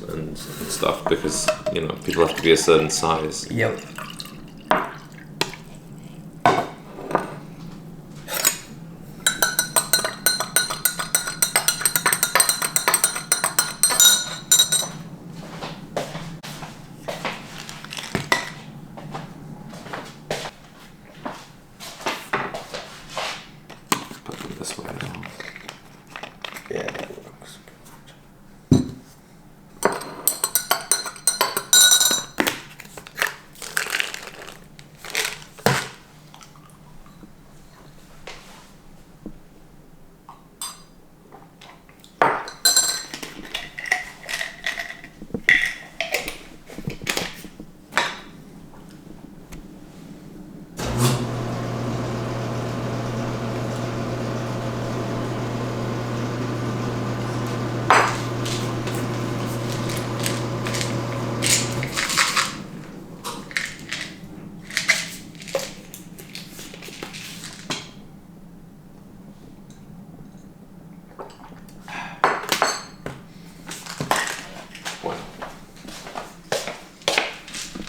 and stuff because people have to be a certain size. Yep. Put them this way now. Yeah, that works.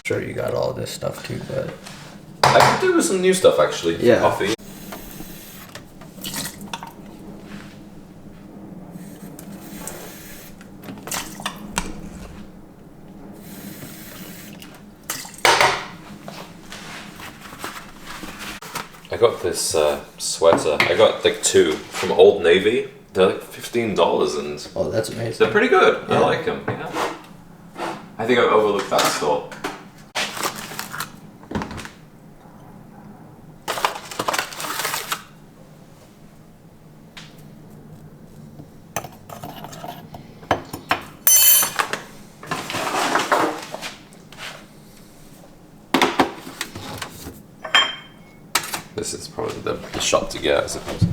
Sure, you got all this stuff too, but I could do with some new stuff actually. Yeah. Coffee. I got this sweater. I got like 2 from Old Navy. They're like $15 and oh, that's amazing. they're pretty good. Yeah. I like them. Yeah. I think I've overlooked that store. This is probably the shot to get, I suppose.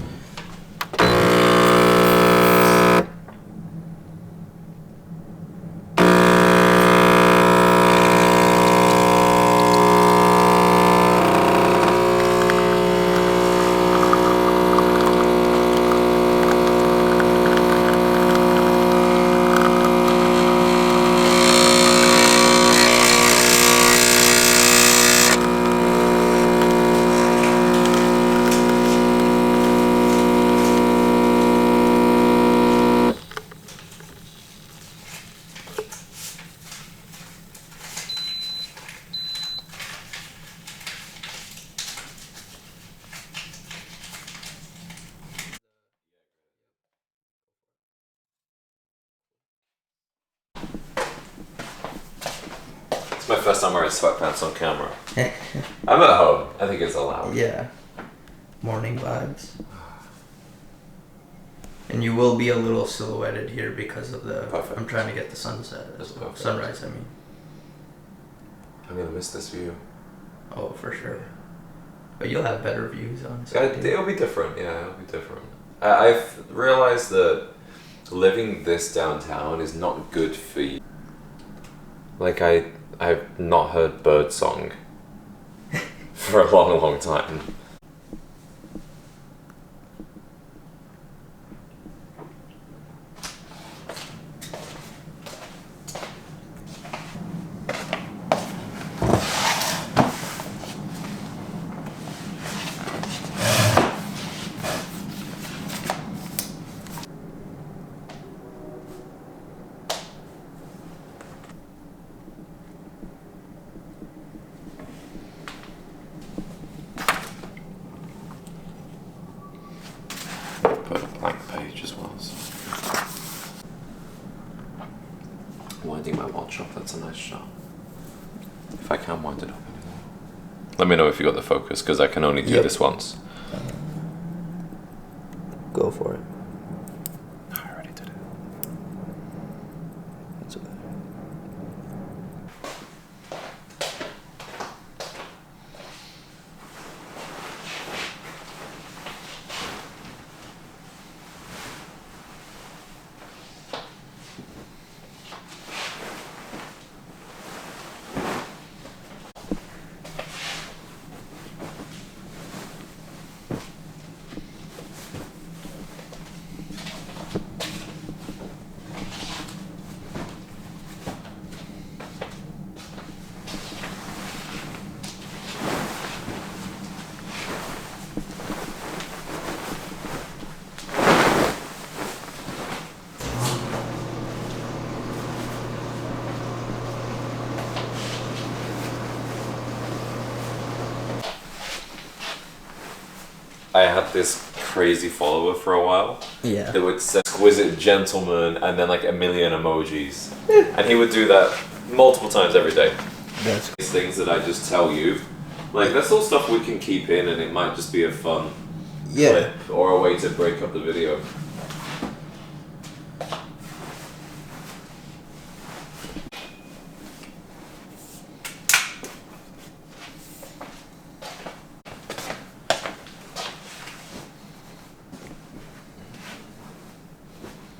It's my first time wearing sweatpants on camera. I'm at home. I think it's allowed. Yeah. Morning vibes. And you will be a little silhouetted here because of the. Perfect. I'm trying to get the sunset. That's perfect. Sunrise, I mean. I'm gonna miss this view. Oh, for sure. But you'll have better views, honestly. It'll be different. Yeah, it'll be different. I've realized that living this downtown is not good for you. Like I've not heard birdsong for a long, long time. Put a blank page as well. So. Winding my watch up, that's a nice shot. If I can wind it up anymore. Let me know if you got the focus, because I can only do this once. Go for it. I already did it. That's okay. this crazy follower for a while. Yeah. That would say exquisite gentleman and then like a million emojis. And he would do that multiple times every day. That's These things that I just tell you, like that's all stuff we can keep in and it might just be a fun clip or a way to break up the video.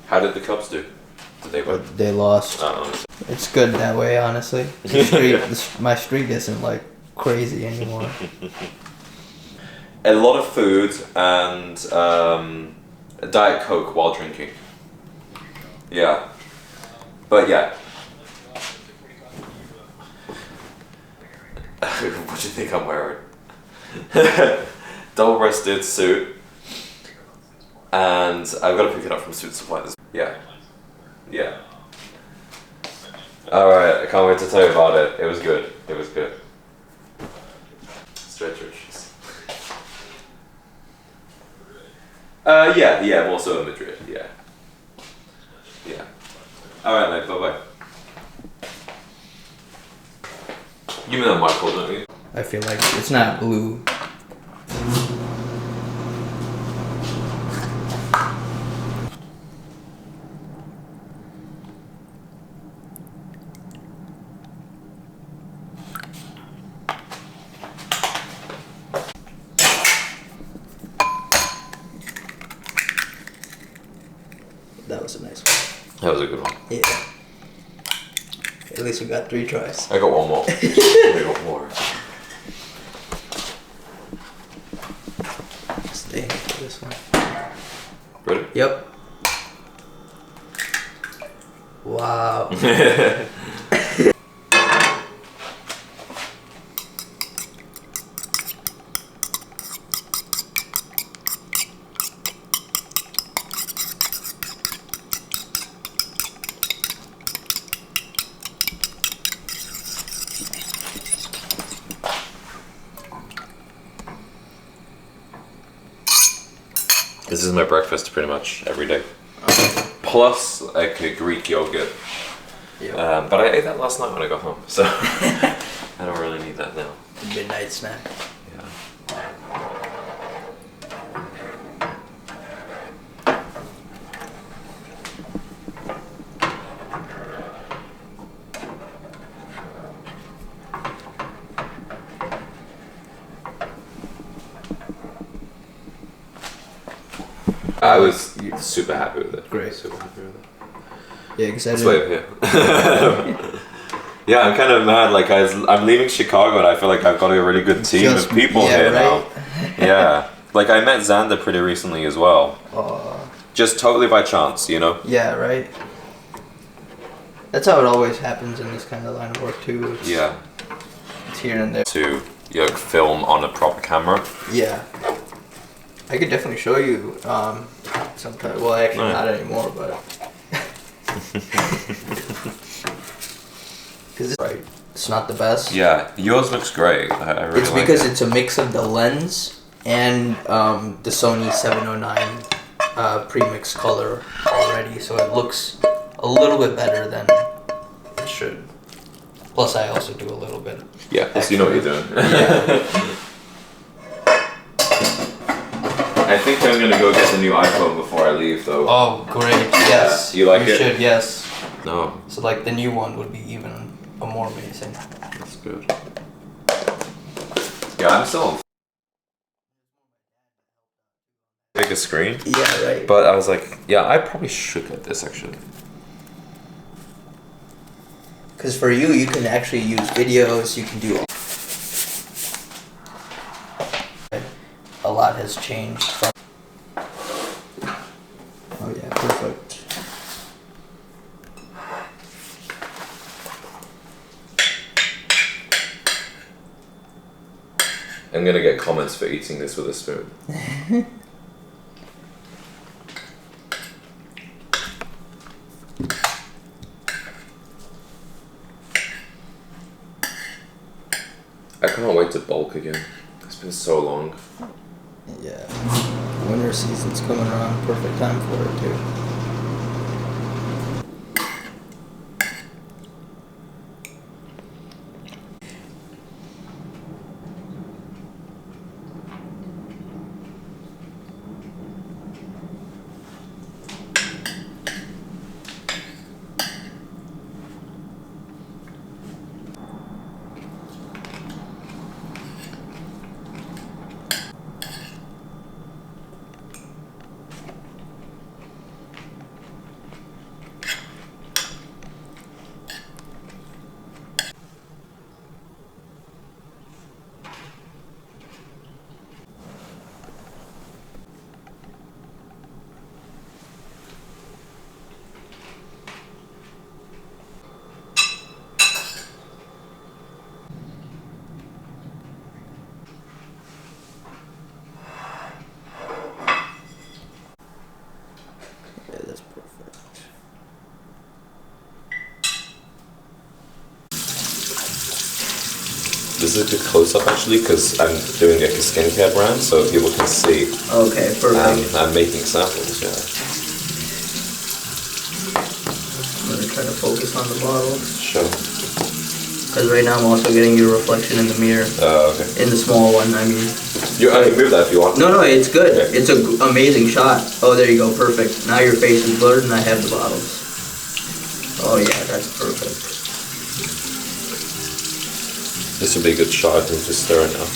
How did the Cubs do? Did they win? They lost. It's good that way, honestly. My streak isn't like crazy anymore. A lot of food and a Diet Coke while drinking. Yeah. But yeah. What do you think I'm wearing? Double-breasted suit. And I've got to pick it up from Suit Supply. Yeah. Yeah. Alright, I can't wait to tell you about it. It was good. It was good. Stretchers. Yeah, more so in Madrid, yeah. Yeah. Alright, mate, bye-bye. You mean that Michael, don't you? I feel like it's not blue. That was a nice one. That was a good one. Yeah. At least we got 3 tries. I got one more. I got more. Staying for this one. Ready? Yep. Wow. This is my breakfast pretty much every day. Plus like a Greek yogurt. Yep. But I ate that last night when I got home, so I don't really need that now. Midnight snack. Yeah. I was super happy with it. Great. Super happy with it. Yeah, because I It's way up here. Yeah, I'm kind of mad. Like I'm leaving Chicago, and I feel like I've got a really good team of people here now. Yeah, like I met Xander pretty recently as well. Just totally by chance, you know. Yeah, right. That's how it always happens in this kind of line of work too. It's here and there. To film on a proper camera. Yeah. I could definitely show you sometime. Well, actually not anymore, but. Because it's not the best. Yeah, yours looks great. I really It's like because it. it's a mix of the lens and the Sony 709 premix color already, so it looks a little bit better than it should. Plus, I also do a little bit. Yeah, plus you know what you're doing. Yeah. I think I'm gonna go get the new iPhone before I leave, though. Oh, great! Yes. You like it? You should. Yes. No. So like the new one would be even more amazing. That's good. Yeah, I'm still on bigger screen. Yeah, right. But I was like, yeah, I probably should get this actually. Because for you can actually use videos. You can do. A lot has changed from. Oh yeah, perfect. I'm gonna get comments for eating this with a spoon. I can't wait to bulk again. It's been so long. Yeah. Winter season's coming around. Perfect time for it, too. Yeah, that's perfect. This is a good close-up actually because I'm doing like a skincare brand, so people can see. Okay, perfect. I'm making samples. Yeah. I'm gonna try to focus on the bottle. Sure. Because right now I'm also getting your reflection in the mirror. Okay. In the small one, I mean. I can move that if you want. No, it's good. Okay. It's an amazing shot. Oh, there you go. Perfect. Now your face is blurred and I have the bottles. Oh yeah, that's perfect. This would be a good shot. I can just stir it now.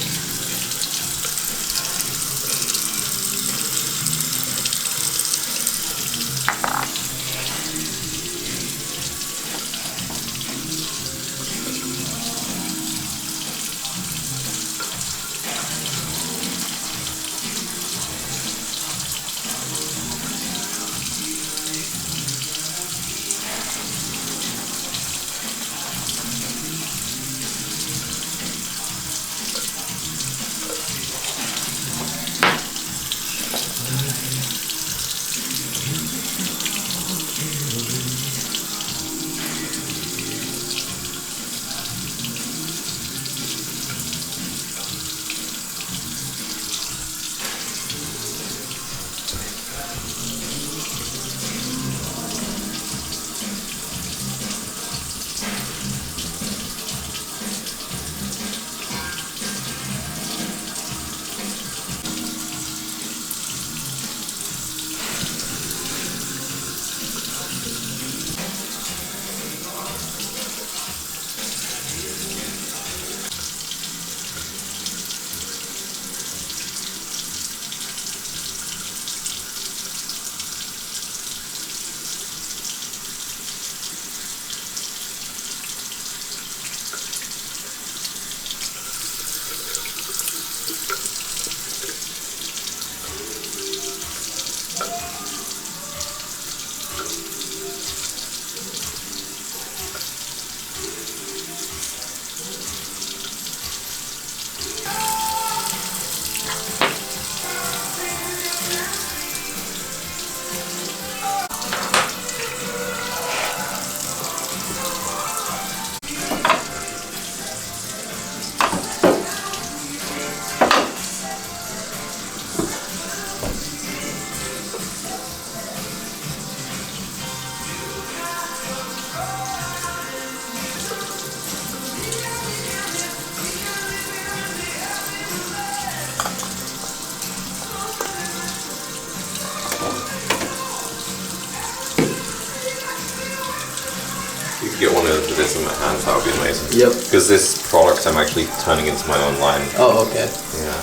You could get one of this in my hands, that would be amazing. Yep. Because this product I'm actually turning into my own line. Oh, okay. Yeah.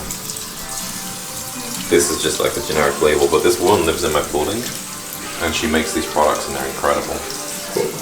This is just like a generic label, but this woman lives in my building and she makes these products and they're incredible. Cool.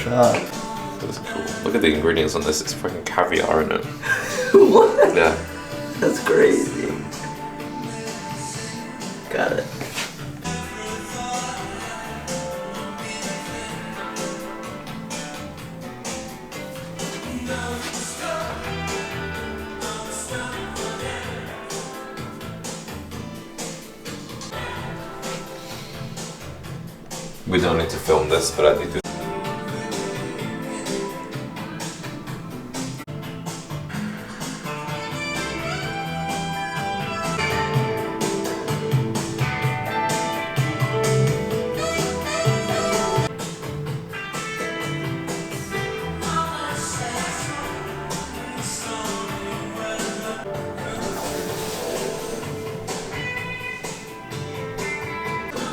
shot. That's cool. Look at the ingredients on this. It's fucking caviar in it. What? Yeah. That's crazy. Got it. We don't need to film this, but I need to.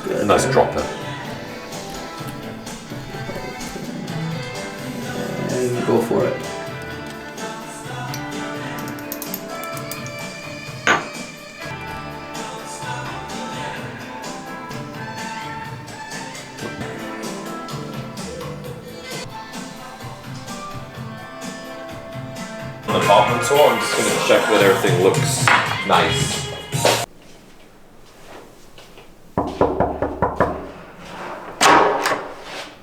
Good. Nice dropper. And go for it. An apartment tour, I'm just gonna check that everything looks nice.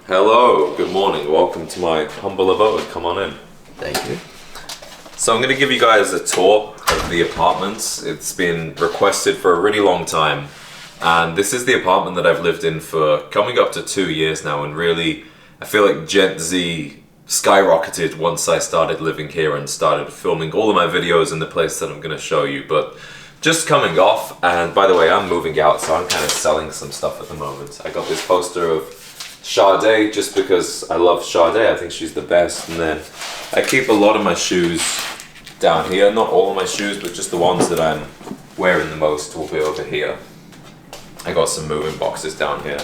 Hello, good morning, welcome to my humble abode, come on in. Thank you. So I'm gonna give you guys a tour of the apartments. It's been requested for a really long time. And this is the apartment that I've lived in for coming up to 2 years now, and really, I feel like Gen Z skyrocketed once I started living here and started filming all of my videos in the place that I'm going to show you. But just coming off, and by the way, I'm moving out, so I'm kind of selling some stuff at the moment. I got this poster of Sade just because I love Sade. I think she's the best. And then I keep a lot of my shoes down here. Not all of my shoes, but just the ones that I'm wearing the most will be over here. I got some moving boxes down here.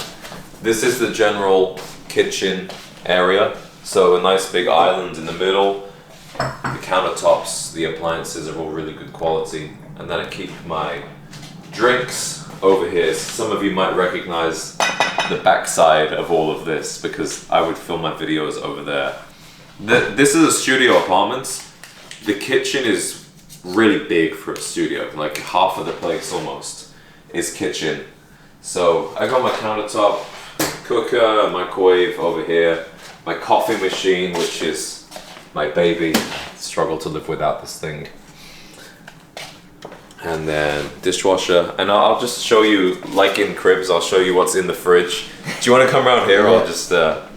This is the general kitchen area. So a nice big island in the middle. The countertops, the appliances are all really good quality. And then I keep my drinks over here. Some of you might recognize the backside of all of this because I would film my videos over there. This is a studio apartment. The kitchen is really big for a studio. Like half of the place almost is kitchen. So I got my countertop, cooker, microwave over here. My coffee machine, which is my baby. Struggle to live without this thing. And then dishwasher. And I'll just show you, like in cribs, I'll show you what's in the fridge. Do you want to come around here? I'll just... a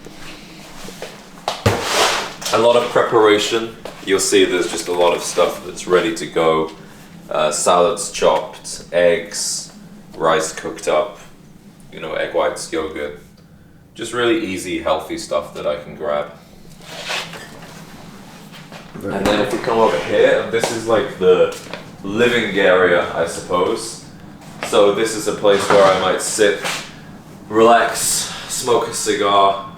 lot of preparation. You'll see there's just a lot of stuff that's ready to go. Salads chopped, eggs, rice cooked up, you know, egg whites, yogurt. Just really easy, healthy stuff that I can grab. And then if we come over here, this is like the living area, I suppose. So this is a place where I might sit, relax, smoke a cigar,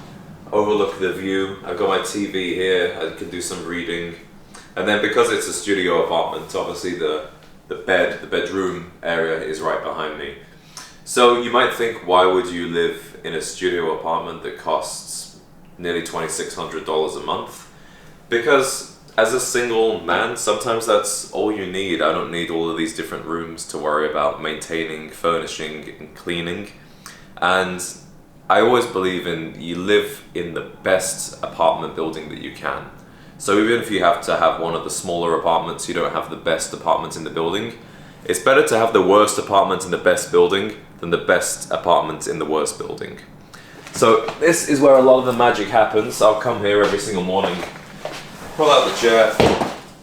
overlook the view. I've got my TV here, I can do some reading. And then because it's a studio apartment, obviously the bedroom area is right behind me. So you might think, why would you live in a studio apartment that costs nearly $2,600 a month? Because as a single man, sometimes that's all you need. I don't need all of these different rooms to worry about maintaining, furnishing, and cleaning. And I always believe in you live in the best apartment building that you can. So even if you have to have one of the smaller apartments, you don't have the best apartment in the building. It's better to have the worst apartment in the best building than the best apartment in the worst building. So this is where a lot of the magic happens. I'll come here every single morning, pull out the chair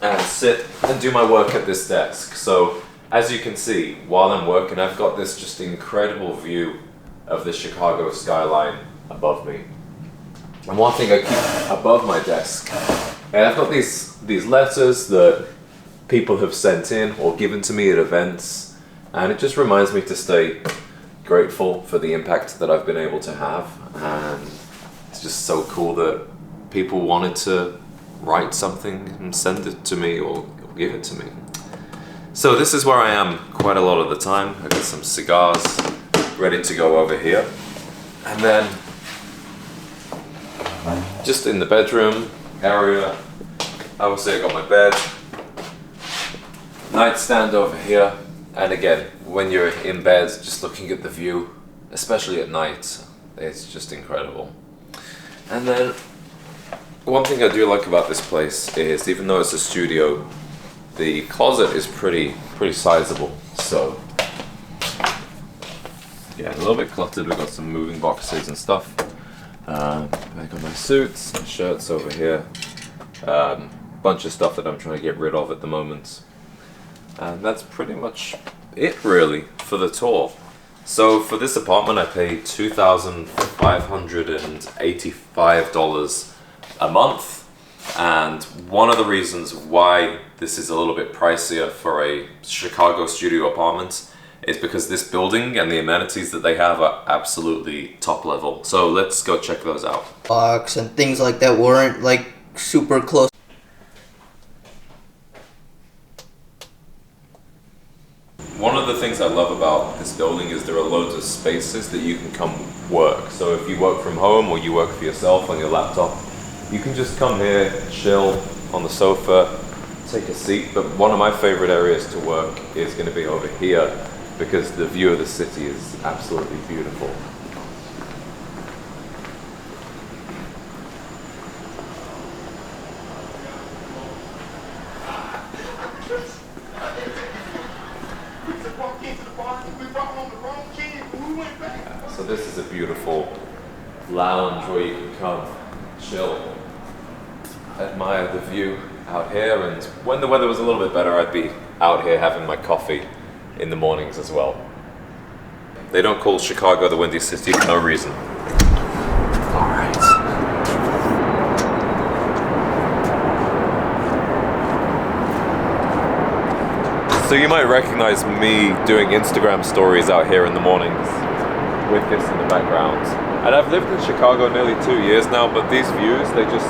and sit and do my work at this desk. So as you can see, while I'm working, I've got this just incredible view of the Chicago skyline above me. And one thing I keep above my desk, and I've got these letters that people have sent in or given to me at events, and it just reminds me to stay grateful for the impact that I've been able to have. And it's just so cool that people wanted to write something and send it to me or give it to me. So this is where I am quite a lot of the time. I got some cigars ready to go over here, and then just in the bedroom area, obviously I got my bed, nightstand over here, and again, when you're in bed, just looking at the view, especially at night, it's just incredible. And then, one thing I do like about this place is, even though it's a studio, the closet is pretty sizable. So, yeah, a little bit cluttered. We've got some moving boxes and stuff. I got my suits, my shirts over here. Bunch of stuff that I'm trying to get rid of at the moment. And that's pretty much it, really, for the tour. So for this apartment, I paid $2,585 a month. And one of the reasons why this is a little bit pricier for a Chicago studio apartment is because this building and the amenities that they have are absolutely top level. So let's go check those out. Box and things like that weren't like super close. One of the things I love about this building is there are loads of spaces that you can come work. So if you work from home or you work for yourself on your laptop, you can just come here, chill on the sofa, take a seat. But one of my favorite areas to work is going to be over here because the view of the city is absolutely beautiful. So this is a beautiful lounge where you can come, chill, admire the view out here, and when the weather was a little bit better, I'd be out here having my coffee in the mornings as well. They don't call Chicago the Windy City for no reason. Alright. So you might recognize me doing Instagram stories out here in the mornings with this in the background. And I've lived in Chicago nearly 2 years now, but these views, they just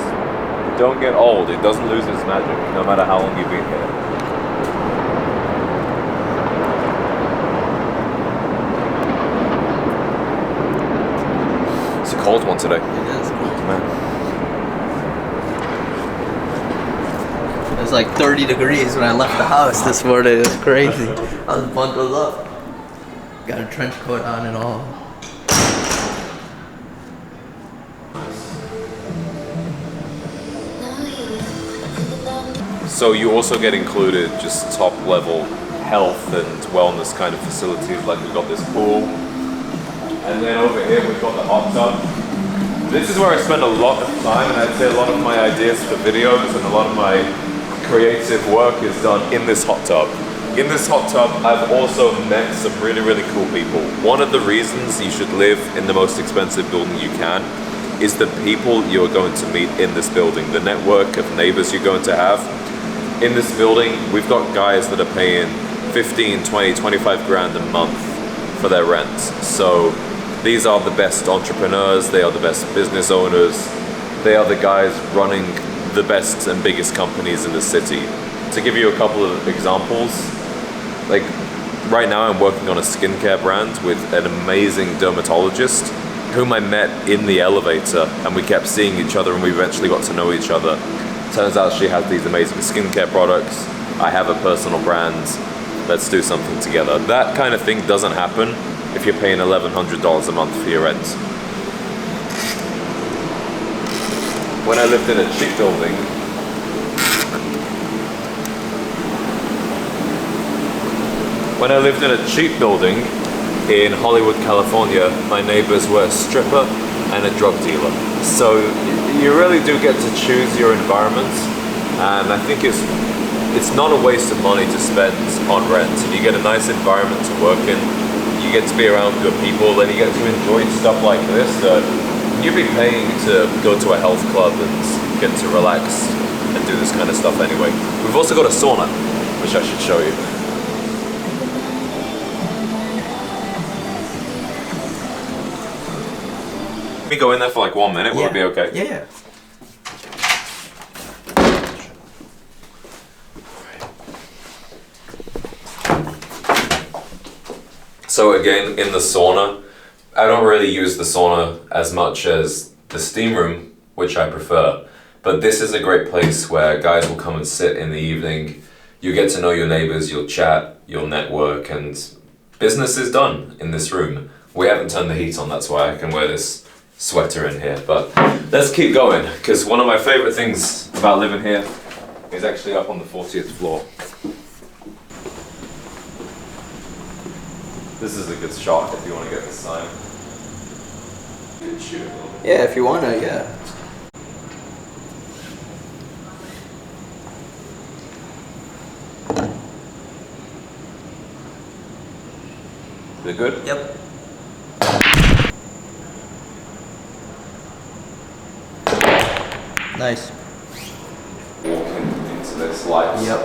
don't get old. It doesn't lose its magic, no matter how long you've been here. It's a cold one today. It is cold, man. It was like 30 degrees when I left the house this morning. It was crazy. I was bundled up. Got a trench coat on and all. So you also get included just top level health and wellness kind of facilities, like we've got this pool. And then over here we've got the hot tub. This is where I spend a lot of time, and I'd say a lot of my ideas for videos and a lot of my creative work is done in this hot tub. In this hot tub, I've also met some really, really cool people. One of the reasons you should live in the most expensive building you can is the people you're going to meet in this building, the network of neighbors you're going to have. In this building, we've got guys that are paying 15, 20, 25 grand a month for their rent. So these are the best entrepreneurs, they are the best business owners, they are the guys running the best and biggest companies in the city. To give you a couple of examples, like right now I'm working on a skincare brand with an amazing dermatologist whom I met in the elevator, and we kept seeing each other and we eventually got to know each other. Turns out she has these amazing skincare products. I have a personal brand. Let's do something together. That kind of thing doesn't happen if you're paying $1,100 a month for your rent. When I lived in a cheap building, in Hollywood, California, my neighbors were a stripper and a drug dealer. So you really do get to choose your environment, and I think it's not a waste of money to spend on rent. And you get a nice environment to work in, you get to be around good people, and you get to enjoy stuff like this that you'd be paying to go to a health club and get to relax and do this kind of stuff anyway. We've also got a sauna, which I should show you. Let me go in there for like 1 minute, will it be okay? Yeah. So again, in the sauna, I don't really use the sauna as much as the steam room, which I prefer. But this is a great place where guys will come and sit in the evening. You get to know your neighbors, you'll chat, you'll network, and business is done in this room. We haven't turned the heat on, that's why I can wear this sweater in here. But let's keep going, because one of my favorite things about living here is actually up on the 40th floor. This is a good shot if you want to get this sign. You can shoot it a little bit. Yeah, if you wanna, yeah. Is it good? Yep. Nice. Walking into this light. Yep.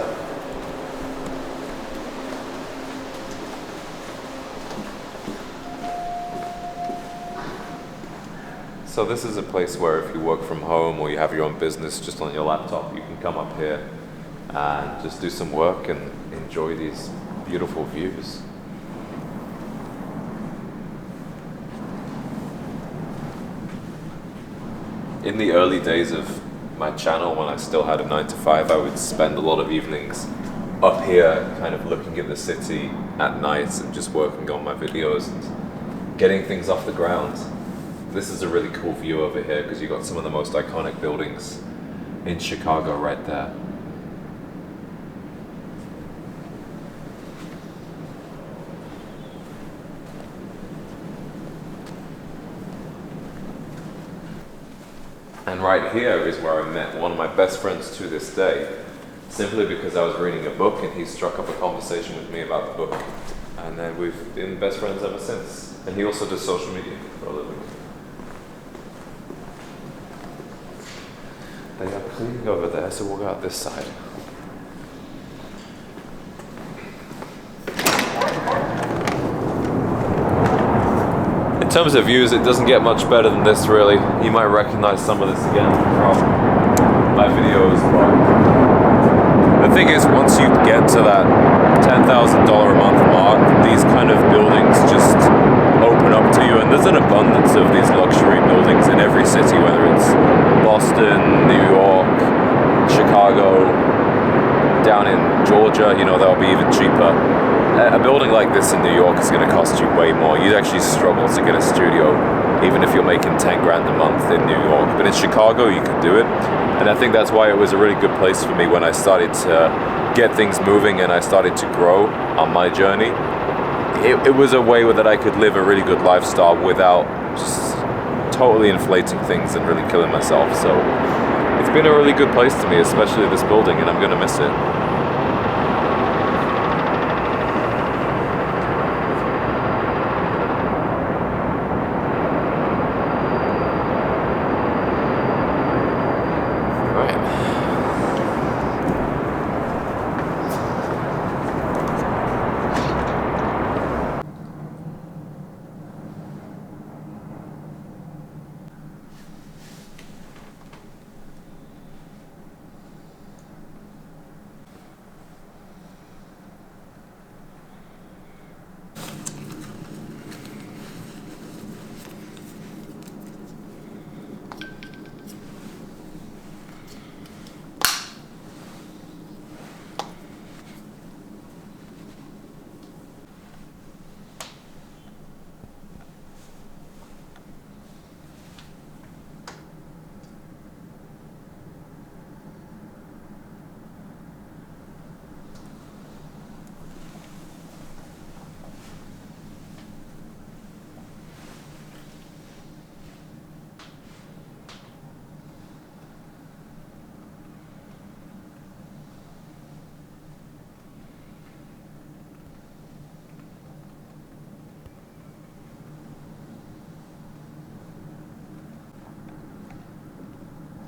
So this is a place where if you work from home or you have your own business just on your laptop, you can come up here and just do some work and enjoy these beautiful views. In the early days of my channel, when I still had a 9 to 5, I would spend a lot of evenings up here kind of looking at the city at night and just working on my videos and getting things off the ground. This is a really cool view over here because you've got some of the most iconic buildings in Chicago right there. And right here is where I met one of my best friends to this day, simply because I was reading a book and he struck up a conversation with me about the book. And then we've been best friends ever since. And he also does social media for a living. They are cleaning over there, so we'll go out this side. In terms of views, it doesn't get much better than this, really. You might recognize some of this again from my videos. But the thing is, once you get to that $10,000 a month mark, these kind of buildings just open up to you, and there's an abundance of these luxury buildings in every city, whether it's Boston, New York, Chicago, down in Georgia, you know, that'll be even cheaper. A building like this in New York is going to cost you way more. You'd actually struggle to get a studio, even if you're making 10 grand a month in New York. But in Chicago, you can do it. And I think that's why it was a really good place for me when I started to get things moving and I started to grow on my journey. It was a way that I could live a really good lifestyle without just totally inflating things and really killing myself. So it's been a really good place to me, especially this building, and I'm going to miss it.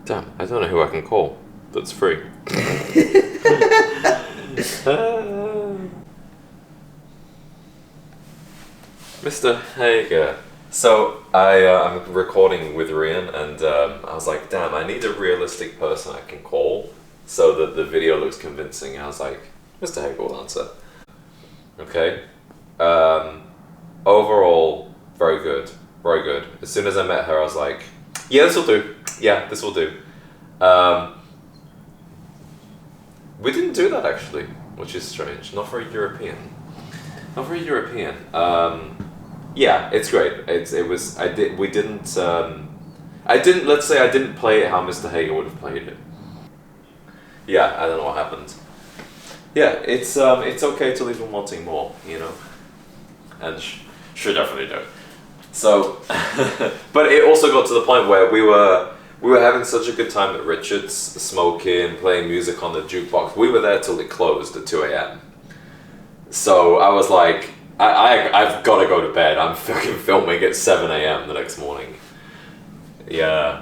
Damn, I don't know who I can call that's free. Mister, hey, yeah. So I'm recording with Rian, and I was like, damn, I need a realistic person I can call so that the video looks convincing. And I was like, Mr. Hegel will answer. Okay. Overall, very good, very good. As soon as I met her, I was like, yeah, this will do. Yeah, this will do. Um, we didn't do that actually, which is strange. Not very European. Not very European. Yeah, it's great. It was. I did. We didn't. I didn't. Let's say I didn't play it how Mr. Hager would have played it. Yeah, I don't know what happened. Yeah, it's okay to leave them wanting more, you know, and sure, definitely do. So, but it also got to the point where we were having such a good time at Richards, smoking, playing music on the jukebox. We were there till it closed at 2 a.m. So I was like, I've got to go to bed. I'm fucking filming at 7 a.m. the next morning. Yeah.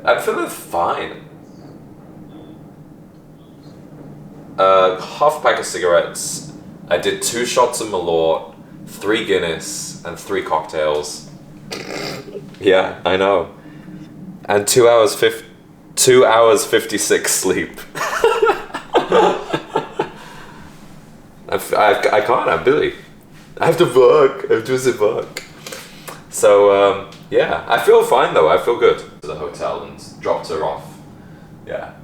I'm feeling fine. Half a pack of cigarettes. I did 2 shots of Malort, 3 Guinness, and 3 cocktails. Yeah, I know. And 2 hours 56 sleep. I can't, I'm busy. I have to work. I have to work. So, yeah. I feel fine though. I feel good. To the hotel and dropped her off. Yeah.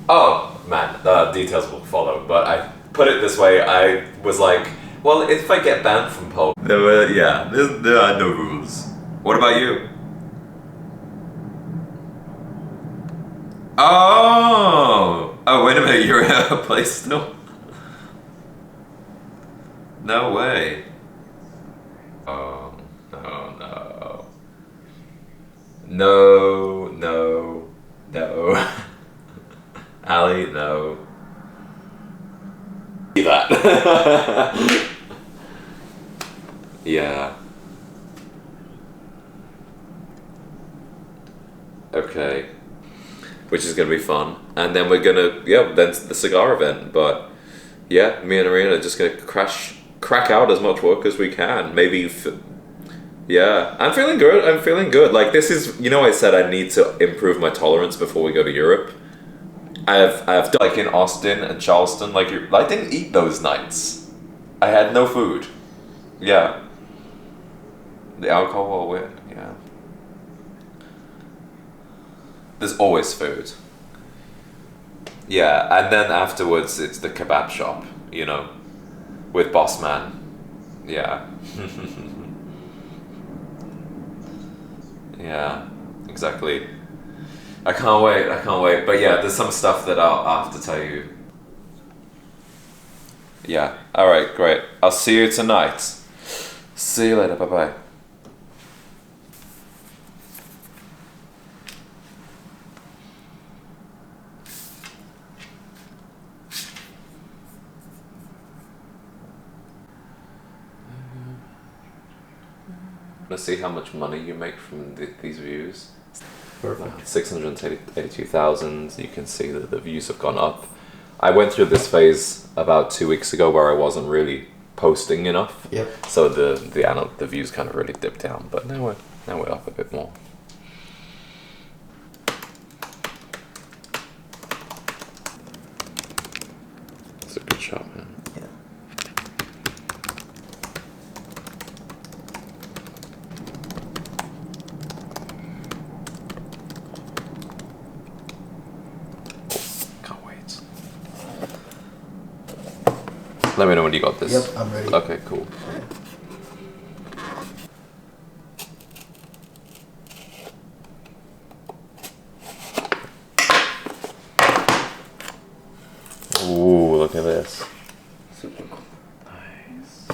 Oh, man. The details will follow. But I put it this way. I was like, well, if I get banned from Poland, there are no rules. What about you? Oh! Oh, wait a minute. You're at a place still? No way. Oh, no, no. No, no, no. Ali, no. See that. Yeah. Okay. Which is gonna be fun. And then we're gonna, yeah, then the cigar event. But yeah, me and Arena are just gonna crack out as much work as we can. Maybe, yeah. I'm feeling good. I'm feeling good. Like this is, you know, I said I need to improve my tolerance before we go to Europe. I've done, like in Austin and Charleston, like I didn't eat those nights. I had no food. Yeah. The alcohol will win. Yeah. There's always food. Yeah, and then afterwards it's the kebab shop, you know, with Boss Man. Yeah. Yeah, exactly. I can't wait. But yeah, there's some stuff that I'll have to tell you. Yeah, alright, great. I'll see you tonight. See you later, bye bye. Let's see how much money you make from these views. Perfect. 682,000. You can see that the views have gone up. I went through this phase about 2 weeks ago where I wasn't really posting enough. Yep. So the views kind of really dipped down, but now we're up a bit more. It's a good shot, man. Yeah. Can't wait. Let me know when you got this. Yep, I'm ready. Okay, cool. Ooh, look at this. Super cool. Nice.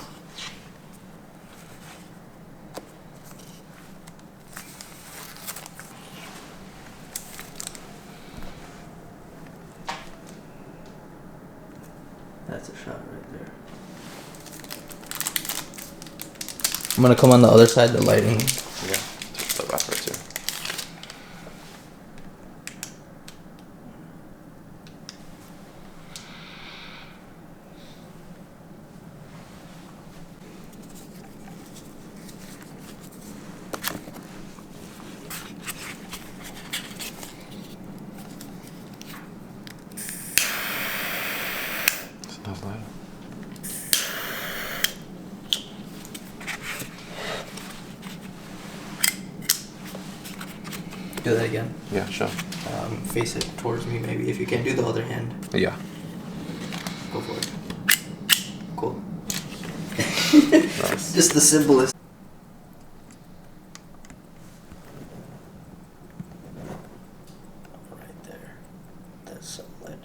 That's a shot right there. I'm gonna come on the other side, the lighting. Yeah, just the wrapper too. Smells like. Do that again. Yeah, sure. Face it towards me, maybe. If you can do the other hand, Yeah. go for it. Cool. Nice. Just the simplest. Right there. That's solid.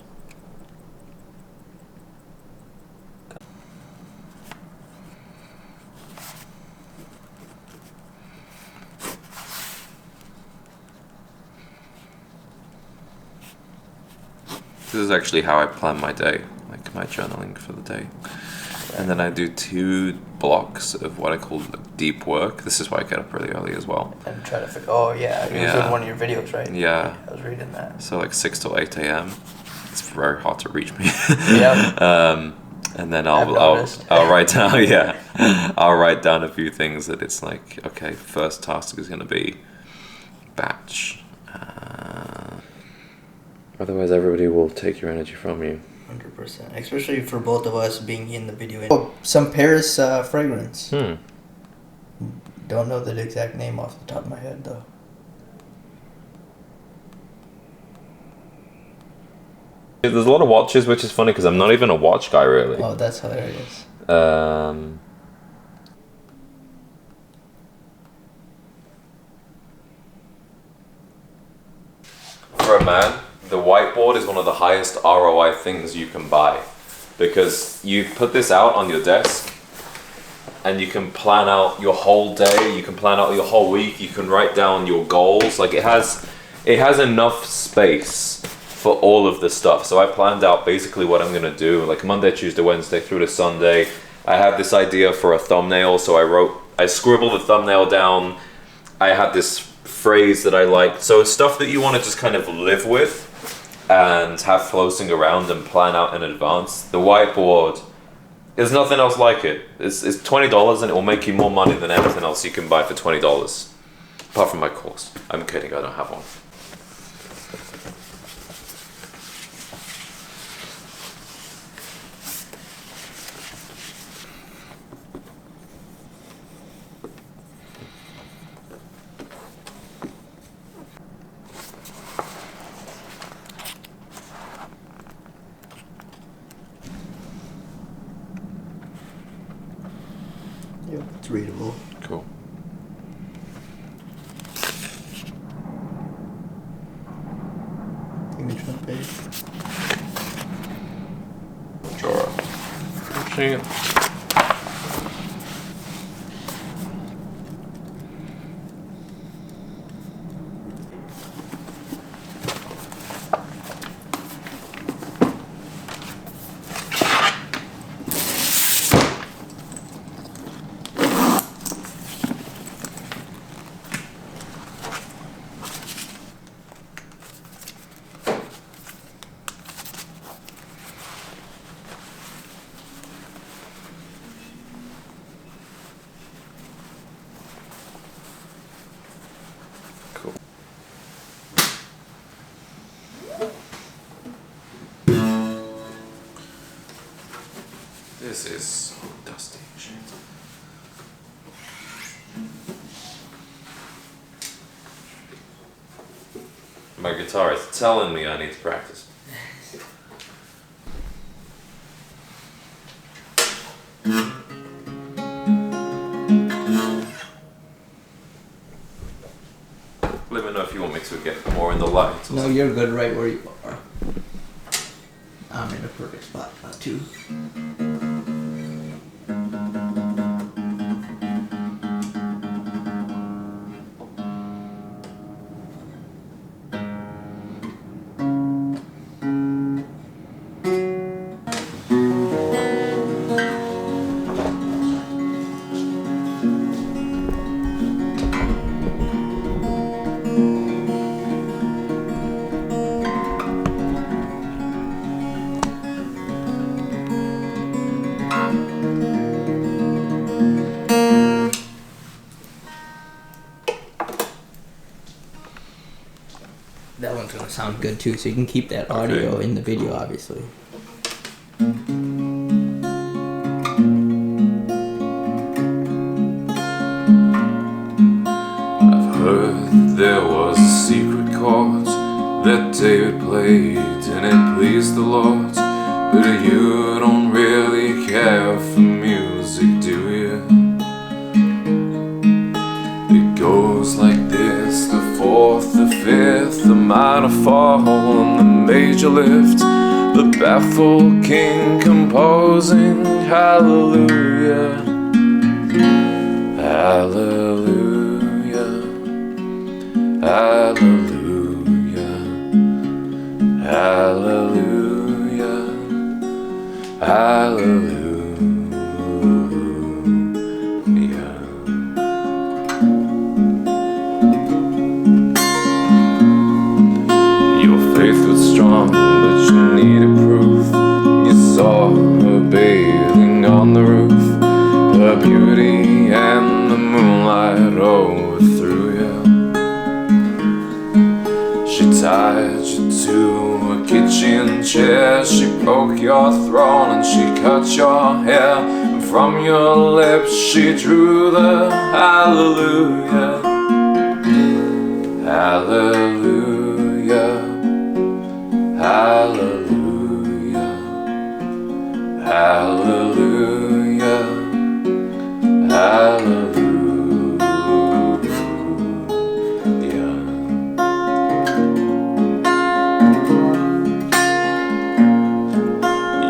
This is actually how I plan my day, like my journaling for the day. And then I do 2 blocks of what I call deep work. This is why I get up really early as well. And try to figure. Oh yeah, it was in one of your videos, right? Yeah. I was reading that. So like 6 to 8 a.m. It's very hard to reach me. Yeah. And then I've I'll noticed. write down, yeah. I'll write down a few things that it's like, okay, first task is gonna be batch. Otherwise, everybody will take your energy from you. 100%. Especially for both of us being in the video. Oh, some Paris fragrance. Don't know the exact name off the top of my head though. There's a lot of watches, which is funny because I'm not even a watch guy, really. Oh, that's hilarious. For a man, the whiteboard is one of the highest ROI things you can buy, because you put this out on your desk and you can plan out your whole day, you can plan out your whole week, you can write down your goals. Like it has enough space for all of the stuff. So I planned out basically what I'm gonna do, like Monday, Tuesday, Wednesday through to Sunday. I had this idea for a thumbnail, so I scribbled the thumbnail down. I had this phrase that I liked. So stuff that you want to just kind of live with and have floating around and plan out in advance. The whiteboard, there's nothing else like it. It's $20 and it will make you more money than anything else you can buy for $20. Apart from my course. I'm kidding, I don't have one. Yep, it's readable. Cool. Image on page. Jora. Actually, cool. This is so dusty. Shit. My guitar is telling me I need to practice. Let me know if you want me to get more in the light. or No, something. you're good right where you are. I'm in a perfect spot, too. That one's gonna sound good too, so you can keep that audio in the video, obviously. I've heard there was a secret way, didn't it please the Lord? But you don't really care for music, do you? It goes like this: the fourth, the fifth, the minor fall, and the major lift. The baffled king composing hallelujah, hallelujah, hallelujah, hallelujah, hallelujah. Your faith was strong, but you needed proof. You saw her bathing on the roof, her beauty and the moonlight overthrew you. She tied you to a kitchen chair, she broke your throne and she cut your hair, and from your lips she drew the hallelujah, hallelujah, hallelujah, hallelujah, hallelujah.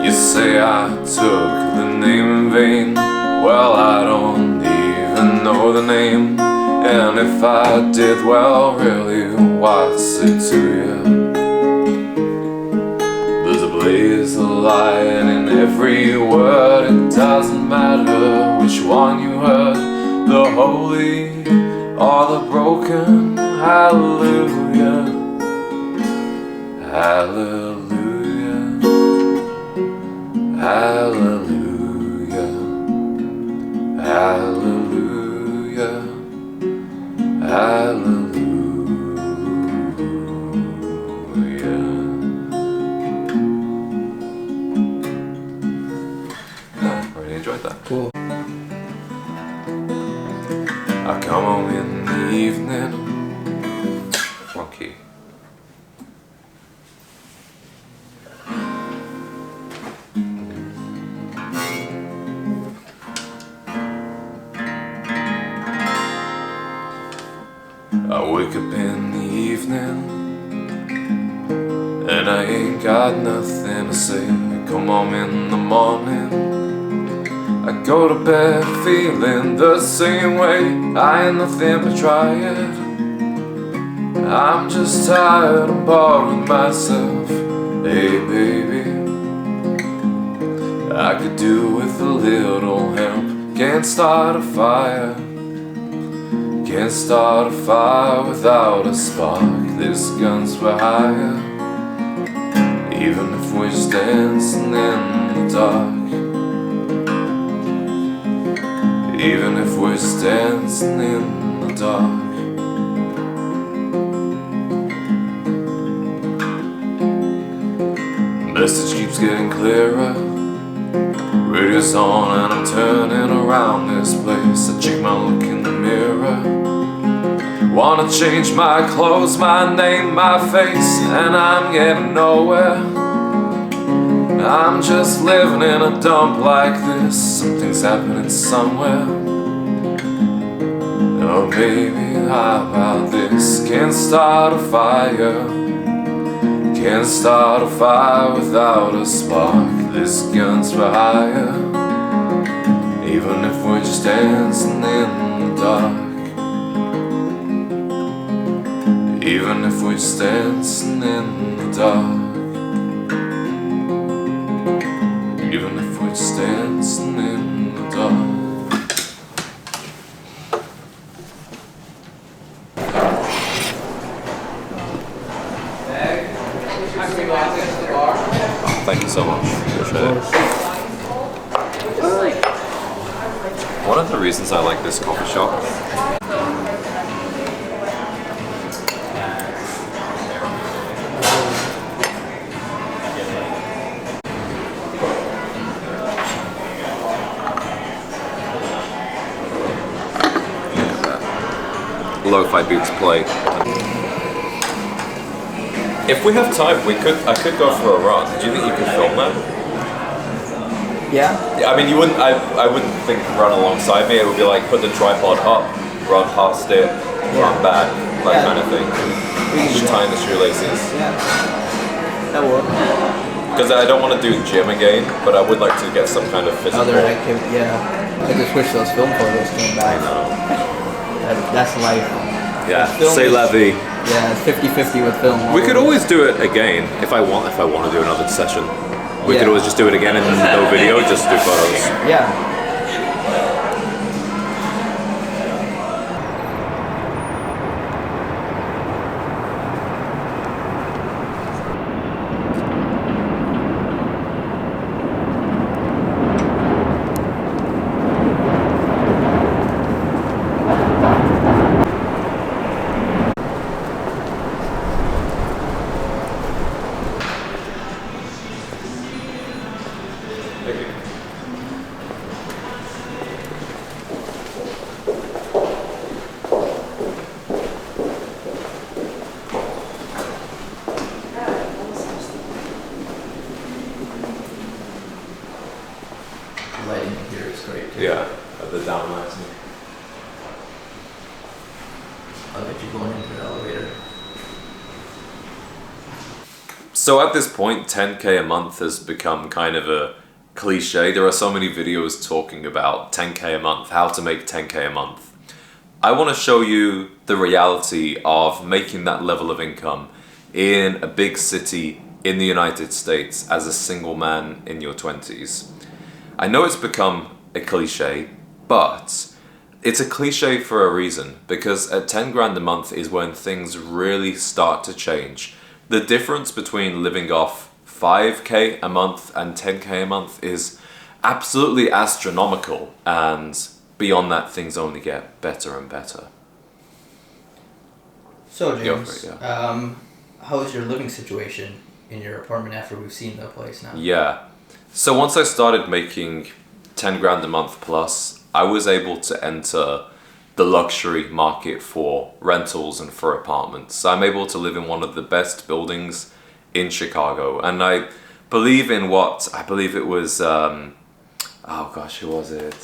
You say I took the name in vain. Well, I don't even know the name, and if I did, well, really, what's it to you? There's a blaze of light in every word. It doesn't matter which one you heard, the holy or the broken. Hallelujah, hallelujah, hallelujah, hallelujah, hallelujah. I really enjoyed that. Cool. I come home in the evening. Wrong key. I wake up in the evening and I ain't got nothing to say. I come home in the morning, I go to bed feeling the same way. I ain't nothing but tired. I'm just tired and bored with myself. Hey baby, I could do with a little help. Can't start a fire, can't start a fire without a spark. This gun's for hire, even if we're just dancing in the dark. Even if we're just dancing in the dark. Message keeps getting clearer. Radio's on and I'm turning around this place. I check my look in the mirror. Wanna change my clothes, my name, my face, and I'm getting nowhere. I'm just living in a dump like this. Something's happening somewhere. Oh baby, how about this? Can't start a fire, can't start a fire without a spark. This gun's for hire, even if we're just dancing in the dark. Even if we're just dancing in the dark. Even if we're just dancing in the dark. Thank you so much. Appreciate it. One of the reasons I like this coffee shop lo-fi beats play. If we have time, I could go for a run. Do you think you could film that? Yeah. Yeah, I mean, you wouldn't. I wouldn't think run alongside me. It would be like put the tripod up, run past it, run back, that kind of thing. Just tying the shoelaces. Yeah. That works. Because I don't want to do gym again, but I would like to get some kind of physical. Other activity, yeah. I just wish those film photos came back. I know. That's life. Yeah. Film C'est la vie. Yeah, it's 50-50 with film. We could always do it again if I want to do another session. We could always just do it again and no video, just do photos. Yeah. Lighting here is great too. Yeah, the downlighting. I'll get you going into the elevator. So at this point, 10K a month has become kind of a cliche. There are so many videos talking about 10K a month, how to make 10K a month. I want to show you the reality of making that level of income in a big city in the United States as a single man in your 20s. I know it's become a cliche, but it's a cliche for a reason, because at 10 grand a month is when things really start to change. The difference between living off 5K a month and 10K a month is absolutely astronomical, and beyond that things only get better and better. So James, Go for it, how is your living situation in your apartment after we've seen the place now? Yeah. So once I started making 10 grand a month plus, I was able to enter the luxury market for rentals and for apartments. I'm able to live in one of the best buildings in Chicago, and I believe in what, I believe it was, who was it?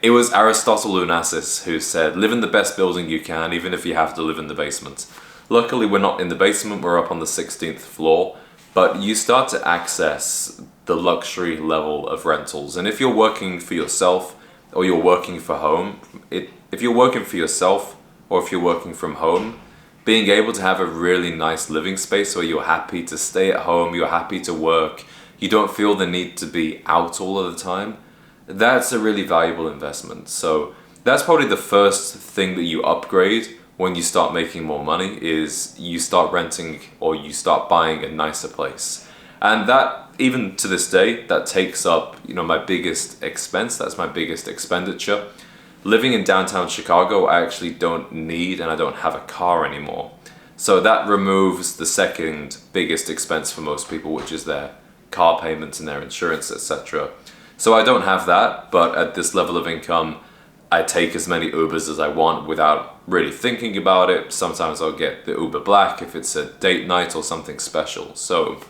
It was Aristotle Onassis who said, live in the best building you can, even if you have to live in the basement. Luckily, we're not in the basement, we're up on the 16th floor, but you start to access the luxury level of rentals. And if you're working for yourself or you're working for home, if you're working for yourself or if you're working from home, being able to have a really nice living space where you're happy to stay at home, you're happy to work, you don't feel the need to be out all of the time, that's a really valuable investment. So that's probably the first thing that you upgrade when you start making more money, is you start renting or you start buying a nicer place. And that, even to this day, that takes up, my biggest expense. That's my biggest expenditure. Living in downtown Chicago, I actually don't need, and I don't have a car anymore. So that removes the second biggest expense for most people, which is their car payments and their insurance, etc. So I don't have that, but at this level of income, I take as many Ubers as I want without really thinking about it. Sometimes I'll get the Uber Black if it's a date night or something special. So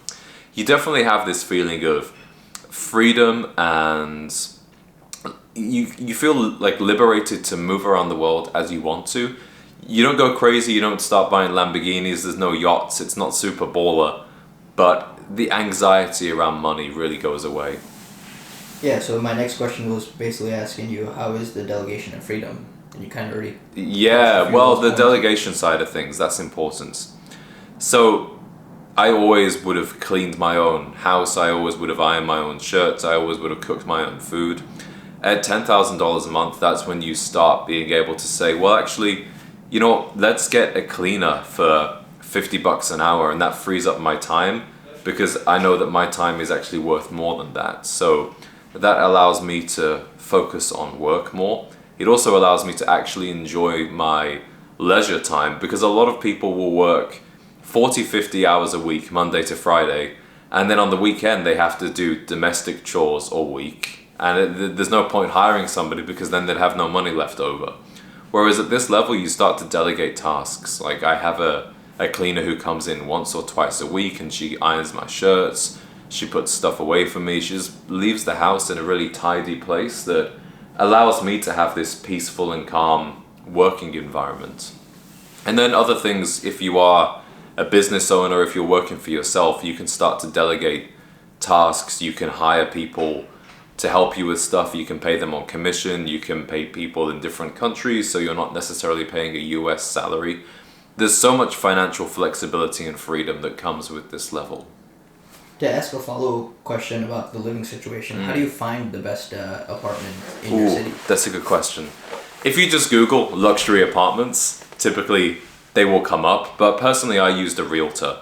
you definitely have this feeling of freedom, and you feel like liberated to move around the world as you want to. You don't go crazy, you don't start buying Lamborghinis, there's no yachts, it's not super baller, but the anxiety around money really goes away. Yeah, so my next question was basically asking you, how is the delegation of freedom? And you kind of already... Yeah, well, the delegation side of things, that's important. So I always would have cleaned my own house, I always would have ironed my own shirts, I always would have cooked my own food. At $10,000 a month, that's when you start being able to say, well, actually, let's get a cleaner for $50 an hour, and that frees up my time, because I know that my time is actually worth more than that. So that allows me to focus on work more. It also allows me to actually enjoy my leisure time, because a lot of people will work 40, 50 hours a week, Monday to Friday, and then on the weekend they have to do domestic chores all week. And there's no point hiring somebody, because then they'd have no money left over. Whereas at this level, you start to delegate tasks. Like, I have a a cleaner who comes in once or twice a week and she irons my shirts. She puts stuff away for me. She just leaves the house in a really tidy place that allows me to have this peaceful and calm working environment. And then other things, if you are a business owner, if you're working for yourself, you can start to delegate tasks. You can hire people to help you with stuff. You can pay them on commission. You can pay people in different countries, so you're not necessarily paying a US salary. There's so much financial flexibility and freedom that comes with this level. To ask a follow question about the living situation, how do you find the best apartment in your city? That's a good question. If you just Google luxury apartments, typically they will come up. But personally, I used a realtor.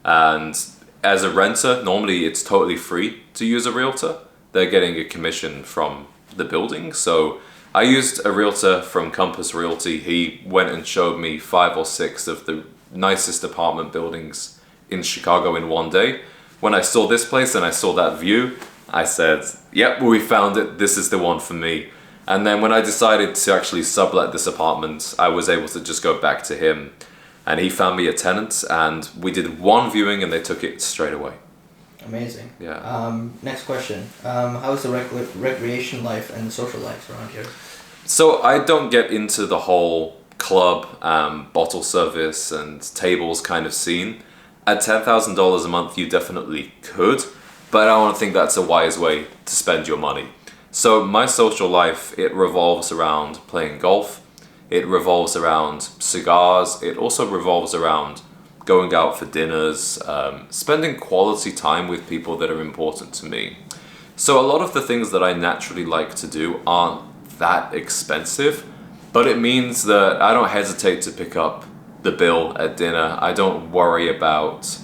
And as a renter, normally it's totally free to use a realtor. They're getting a commission from the building. So I used a realtor from Compass Realty. He went and showed me 5 or 6 of the nicest apartment buildings in Chicago in one day. When I saw this place and I saw that view, I said, yep, we found it. This is the one for me. And then when I decided to actually sublet this apartment, I was able to just go back to him. And he found me a tenant, and we did one viewing and they took it straight away. Amazing. Yeah. Next question. How is the recreation life and the social life around here? So I don't get into the whole club, bottle service and tables kind of scene. At $10,000 a month, you definitely could, but I don't think that's a wise way to spend your money. So my social life, it revolves around playing golf. It revolves around cigars. It also revolves around going out for dinners, spending quality time with people that are important to me. So a lot of the things that I naturally like to do aren't that expensive, but it means that I don't hesitate to pick up the bill at dinner. I don't worry about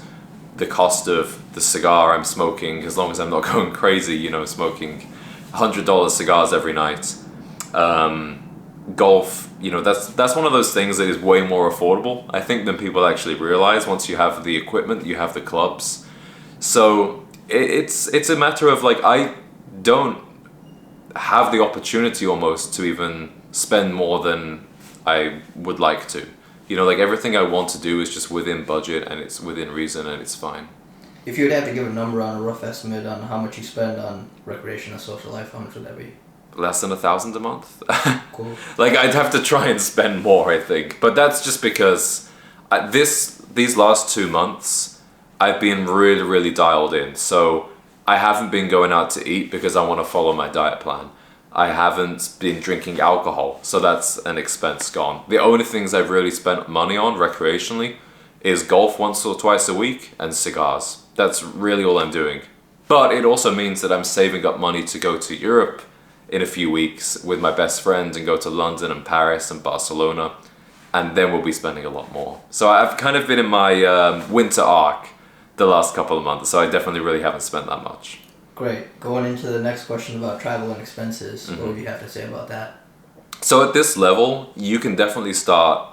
the cost of the cigar I'm smoking, as long as I'm not going crazy, smoking $100 cigars every night. Golf, that's one of those things that is way more affordable, I think, than people actually realize. Once you have the equipment, you have the clubs. So it's a matter of I don't have the opportunity almost to even spend more than I would like to. Everything I want to do is just within budget and it's within reason and it's fine. If you would have to give a number on a rough estimate on how much you spend on recreation and social life, how much would that be? Less than $1,000 a month. Cool. I'd have to try and spend more, I think. But that's just because these last 2 months, I've been really, really dialed in. So I haven't been going out to eat because I want to follow my diet plan. I haven't been drinking alcohol, so that's an expense gone. The only things I've really spent money on recreationally is golf once or twice a week and cigars. That's really all I'm doing. But it also means that I'm saving up money to go to Europe in a few weeks with my best friend and go to London and Paris and Barcelona, and then we'll be spending a lot more. So I've kind of been in my winter arc the last couple of months, so I definitely really haven't spent that much. Great. Going into the next question about travel and expenses, what would you have to say about that? So at this level, you can definitely start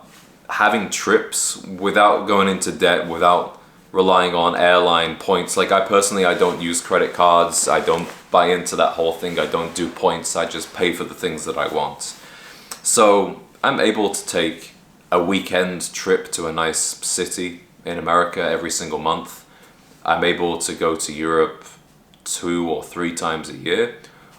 having trips without going into debt, without relying on airline points. I don't use credit cards. I don't buy into that whole thing. I don't do points. I just pay for the things that I want. So I'm able to take a weekend trip to a nice city in America every single month. I'm able to go to Europe 2 or 3 times a year.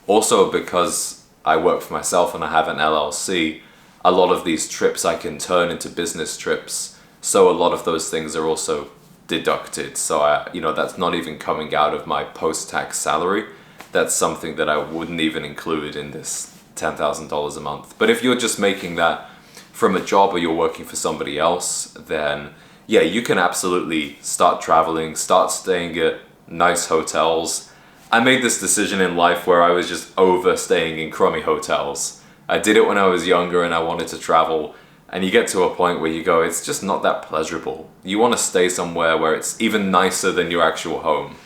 Also, because I work for myself and I have an LLC, a lot of these trips I can turn into business trips. So a lot of those things are also deducted. So that's not even coming out of my post-tax salary. That's something that I wouldn't even include in this $10,000 a month. But if you're just making that from a job or you're working for somebody else, then yeah, you can absolutely start traveling, start staying at nice hotels. I made this decision in life where I was just overstaying in crummy hotels. I did it when I was younger and I wanted to travel, and you get to a point where you go, it's just not that pleasurable. You want to stay somewhere where it's even nicer than your actual home.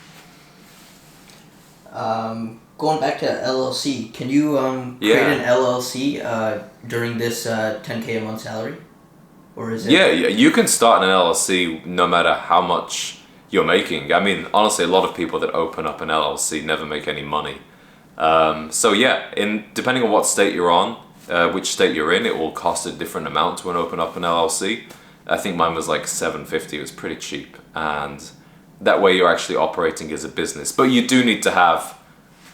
Going back to LLC, can you create an LLC during this $10K a month salary? Or is it? Yeah, you can start an LLC no matter how much you're making. I mean, honestly, a lot of people that open up an LLC never make any money. So yeah, depending on what state you're on, which state you're in, it will cost a different amount to open up an LLC. I think mine was like $750. It was pretty cheap, and that way you're actually operating as a business. But you do need to have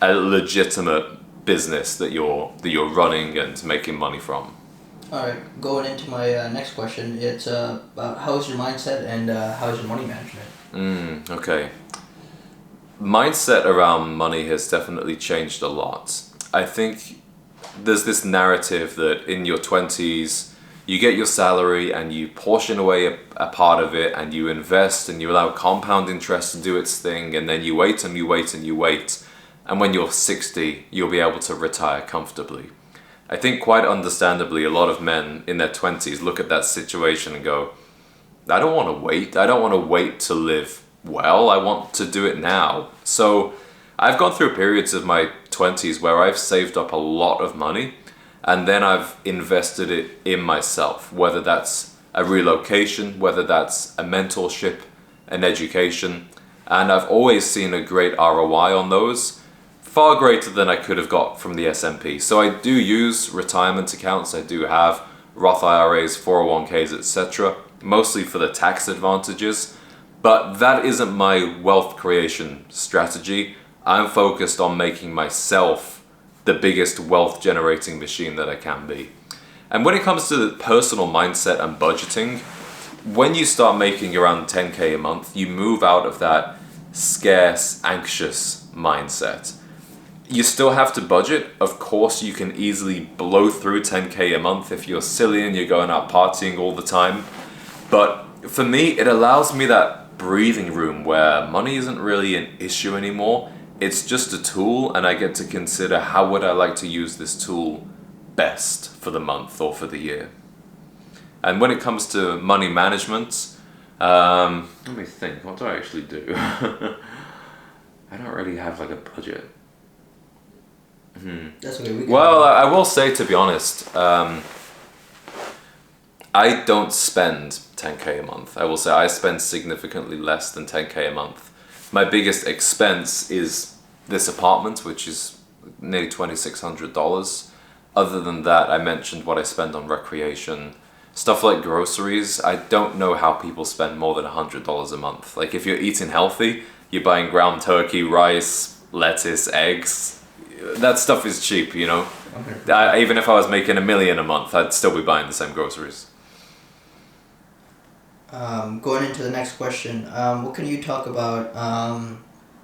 a legitimate business that you're running and making money from. All right, going into my next question, it's about how's your mindset and how's your money management? Okay. Mindset around money has definitely changed a lot. I think there's this narrative that in your 20s, you get your salary and you portion away a part of it and you invest and you allow compound interest to do its thing, and then you wait and you wait and you wait. And when you're 60, you'll be able to retire comfortably. I think quite understandably, a lot of men in their 20s look at that situation and go, I don't want to wait. I don't want to wait to live well. I want to do it now. So I've gone through periods of my 20s where I've saved up a lot of money and then I've invested it in myself, whether that's a relocation, whether that's a mentorship, an education. And I've always seen a great ROI on those, far greater than I could have got from the S&P. So I do use retirement accounts. I do have Roth IRAs, 401ks, etc., mostly for the tax advantages. But that isn't my wealth creation strategy. I'm focused on making myself the biggest wealth generating machine that I can be. And when it comes to the personal mindset and budgeting, when you start making around 10K a month, you move out of that scarce, anxious mindset. You still have to budget. Of course, you can easily blow through 10K a month if you're silly and you're going out partying all the time. But for me, it allows me that breathing room where money isn't really an issue anymore. It's just a tool, and I get to consider how would I like to use this tool best for the month or for the year. And when it comes to money management, let me think, what do I actually do? I don't really have like a budget. That's okay. Well, I will say, to be honest, I don't spend 10K a month. I will say I spend significantly less than 10K a month. My biggest expense is this apartment, which is nearly $2,600. Other than that, I mentioned what I spend on recreation. Stuff like groceries, I don't know how people spend more than $100 a month. Like if you're eating healthy, you're buying ground turkey, rice, lettuce, eggs. That stuff is cheap, you know? Okay. Even if I was making $1 million a month, I'd still be buying the same groceries. Going into the next question, what can you talk about,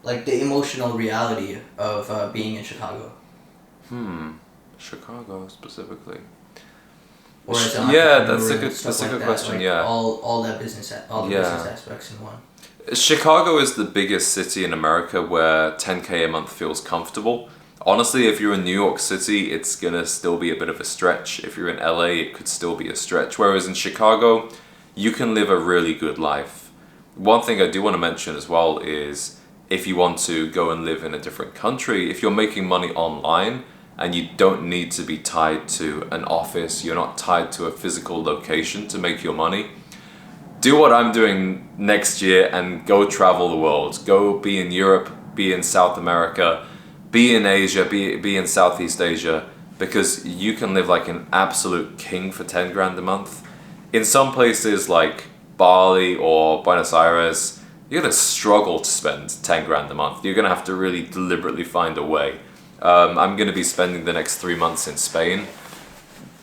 like the emotional reality of being in Chicago? Chicago specifically. Or as that's a good like question. Like yeah, all the business aspects in one. Chicago is the biggest city in America where 10K a month feels comfortable. Honestly, if you're in New York City, it's gonna still be a bit of a stretch. If you're in LA, it could still be a stretch. Whereas in Chicago, you can live a really good life. One thing I do want to mention as well is if you want to go and live in a different country, if you're making money online and you don't need to be tied to an office, you're not tied to a physical location to make your money, do what I'm doing next year and go travel the world. Go be in Europe, be in South America, be in Asia, be in Southeast Asia, because you can live like an absolute king for 10 grand a month. In some places like Bali or Buenos Aires, you're gonna struggle to spend 10 grand a month. You're gonna have to really deliberately find a way. I'm gonna be spending the next 3 months in Spain.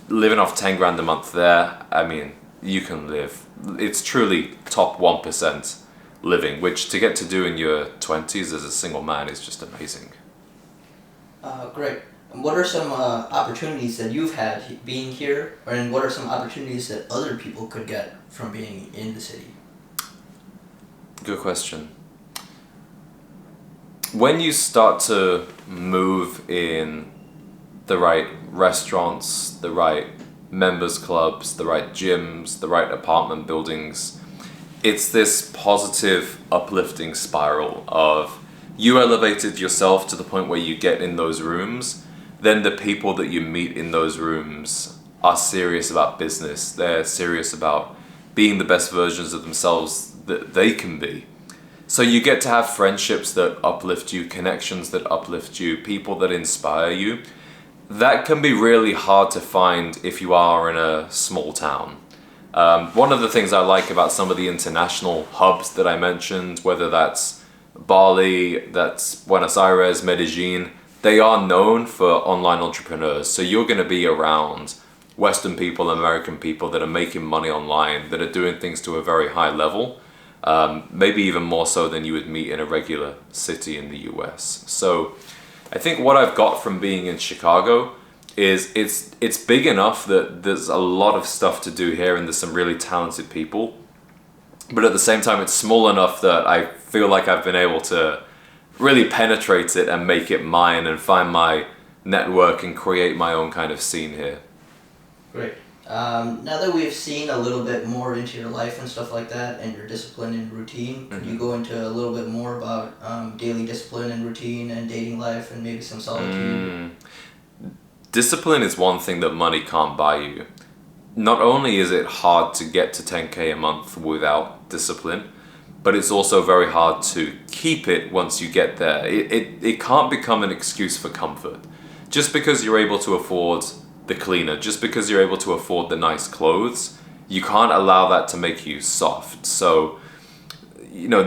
Living off 10 grand a month there, I mean, you can live. It's truly top 1% living, which to get to do in your 20s as a single man is just amazing. Great. And what are some opportunities that you've had being here, and what are some opportunities that other people could get from being in the city? Good question. When you start to move in the right restaurants, the right members clubs, the right gyms, the right apartment buildings, it's this positive, uplifting spiral of you elevated yourself to the point where you get in those rooms, then the people that you meet in those rooms are serious about business. They're serious about being the best versions of themselves that they can be. So you get to have friendships that uplift you, connections that uplift you, people that inspire you. That can be really hard to find if you are in a small town. One of the things I like about some of the international hubs that I mentioned, whether that's Bali, that's Buenos Aires, Medellin, they are known for online entrepreneurs. So you're going to be around Western people, American people that are making money online, that are doing things to a very high level, maybe even more so than you would meet in a regular city in the US. So I think what I've got from being in Chicago is it's big enough that there's a lot of stuff to do here and there's some really talented people. But at the same time, it's small enough that I feel like I've been able to really penetrate it and make it mine and find my network and create my own kind of scene here. Great. Now that we've seen a little bit more into your life and stuff like that and your discipline and routine, could you go into a little bit more about daily discipline and routine and dating life and maybe some solitude? Discipline is one thing that money can't buy you. Not only is it hard to get to 10K a month without discipline, but it's also very hard to keep it once you get there. It can't become an excuse for comfort. Just because you're able to afford the cleaner, just because you're able to afford the nice clothes, you can't allow that to make you soft. So, you know,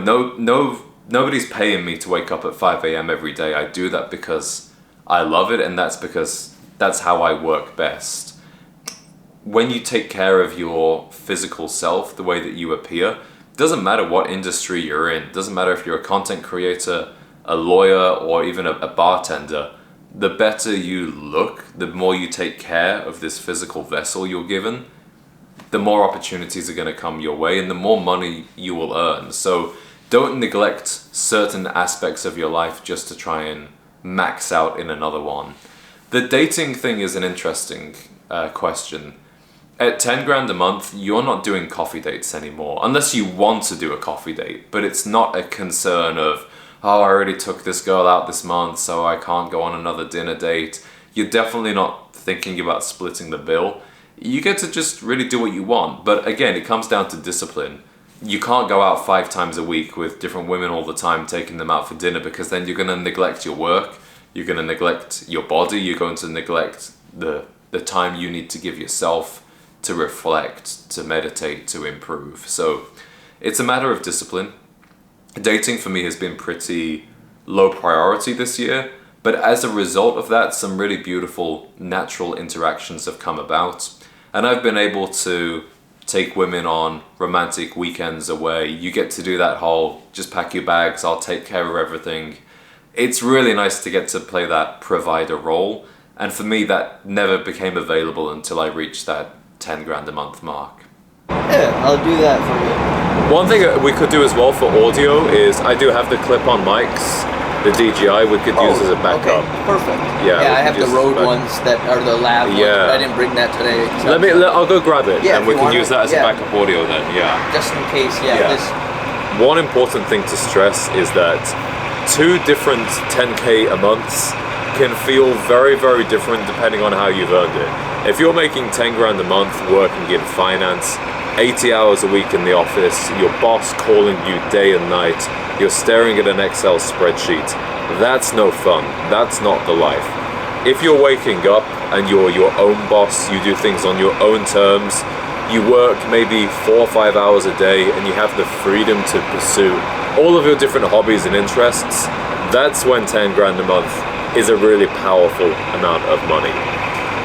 nobody's paying me to wake up at 5 a.m. every day. I do that because I love it, and that's because that's how I work best. When you take care of your physical self, the way that you appear, doesn't matter what industry you're in, doesn't matter if you're a content creator, a lawyer, or even a bartender, the better you look, the more you take care of this physical vessel you're given, the more opportunities are going to come your way and the more money you will earn. So don't neglect certain aspects of your life just to try and max out in another one. The dating thing is an interesting question. At 10 grand a month, you're not doing coffee dates anymore, unless you want to do a coffee date, but it's not a concern of, oh, I already took this girl out this month, so I can't go on another dinner date. You're definitely not thinking about splitting the bill. You get to just really do what you want. But again, it comes down to discipline. You can't go out 5 times a week with different women all the time, taking them out for dinner, because then you're going to neglect your work. You're going to neglect your body. You're going to neglect the time you need to give yourself to reflect, to meditate, to improve. So it's a matter of discipline. Dating for me has been pretty low priority this year, but as a result of that, some really beautiful natural interactions have come about. And I've been able to take women on romantic weekends away. You get to do that whole, just pack your bags, I'll take care of everything. It's really nice to get to play that provider role. And for me, that never became available until I reached that 10 grand a month mark. Yeah, I'll do that for you. One thing we could do as well for audio is I do have the clip-on mics, the DJI we could use as a backup. Okay, perfect. Yeah, I have the Rode ones that are the lab ones, but I didn't bring that today. So I'll go grab it, and we can use that as a backup audio then, just in case, One important thing to stress is that 2 different 10K a month can feel very, very different depending on how you've earned it. If you're making 10 grand a month working in finance, 80 hours a week in the office, your boss calling you day and night, you're staring at an Excel spreadsheet, that's no fun. That's not the life. If you're waking up and you're your own boss, you do things on your own terms, you work maybe 4 or 5 hours a day and you have the freedom to pursue all of your different hobbies and interests, that's when 10 grand a month is a really powerful amount of money.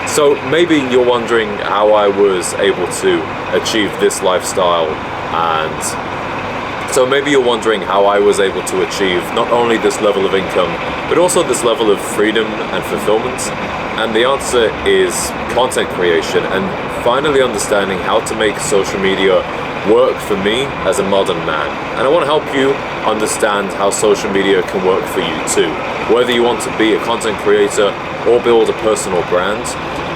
So maybe you're wondering how I was able to achieve this lifestyle, and so maybe you're wondering how I was able to achieve not only this level of income, but also this level of freedom and fulfillment. And the answer is content creation and finally understanding how to make social media work for me as a modern man. And I want to help you understand how social media can work for you too. Whether you want to be a content creator or build a personal brand,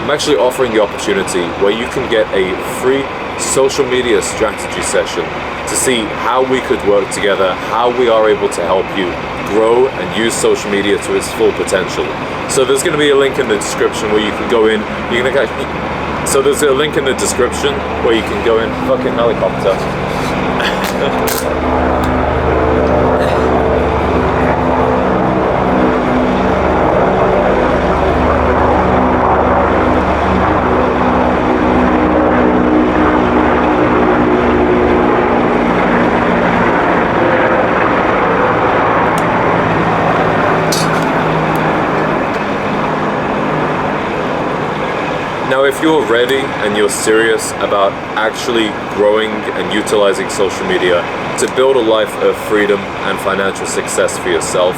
I'm actually offering the opportunity where you can get a free social media strategy session to see how we could work together, how we are able to help you grow and use social media to its full potential. So there's going to be a link in the description where you can go in. So there's a link in the description where you can go in. Fucking helicopter. Now, if you're ready and you're serious about actually growing and utilizing social media to build a life of freedom and financial success for yourself,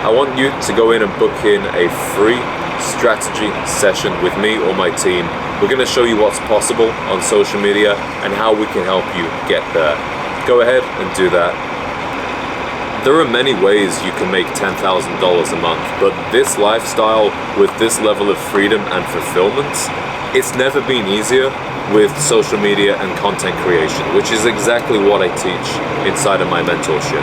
I want you to go in and book in a free strategy session with me or my team. We're going to show you what's possible on social media and how we can help you get there. Go ahead and do that. There are many ways you can make $10,000 a month, but this lifestyle with this level of freedom and fulfillment, it's never been easier with social media and content creation, which is exactly what I teach inside of my mentorship.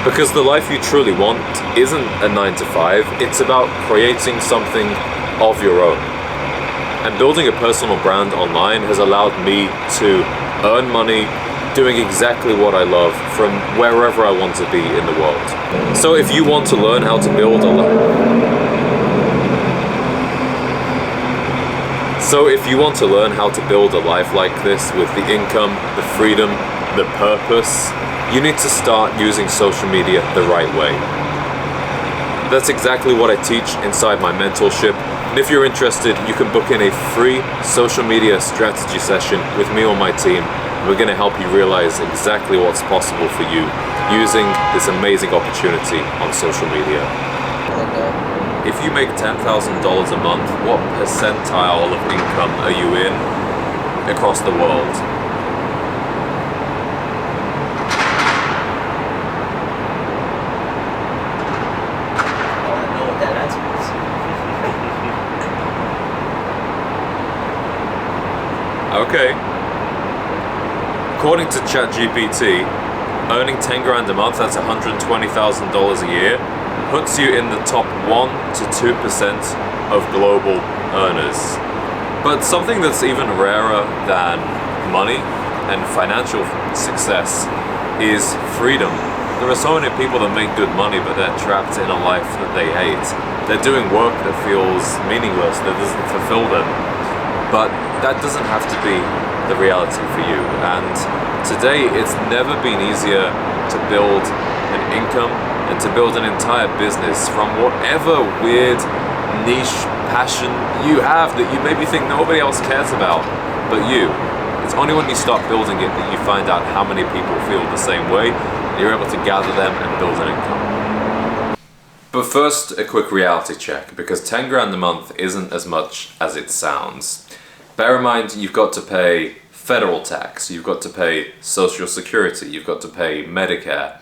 Because the life you truly want isn't a 9 to 5, it's about creating something of your own. And building a personal brand online has allowed me to earn money doing exactly what I love from wherever I want to be in the world. So if you want to learn how to build a life, like this with the income, the freedom, the purpose, you need to start using social media the right way. That's exactly what I teach inside my mentorship. And if you're interested, you can book in a free social media strategy session with me or my team. We're going to help you realize exactly what's possible for you using this amazing opportunity on social media. If you make $10,000 a month, what percentile of income are you in across the world? I want to know what that answer is. Okay. According to ChatGPT, earning 10 grand a month, that's $120,000 a year, puts you in the top 1 to 2% of global earners. But something that's even rarer than money and financial success is freedom. There are so many people that make good money, but they're trapped in a life that they hate. They're doing work that feels meaningless, that doesn't fulfill them. But that doesn't have to be the reality for you. And today it's never been easier to build an income and to build an entire business from whatever weird niche passion you have that you maybe think nobody else cares about but you. It's only when you start building it that you find out how many people feel the same way and you're able to gather them and build an income. But first, a quick reality check, because 10 grand a month isn't as much as it sounds. Bear in mind, you've got to pay federal tax, you've got to pay Social Security, you've got to pay Medicare.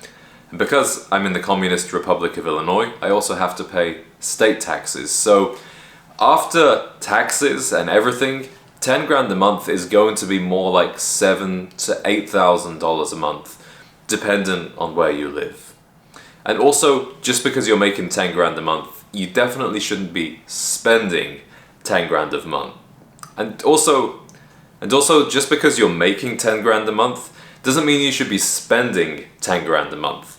And because I'm in the Communist Republic of Illinois, I also have to pay state taxes. So after taxes and everything, 10 grand a month is going to be more like $7,000 to $8,000 a month, dependent on where you live. And also, just because you're making 10 grand a month, you definitely shouldn't be spending 10 grand a month. And also, just because you're making 10 grand a month doesn't mean you should be spending 10 grand a month.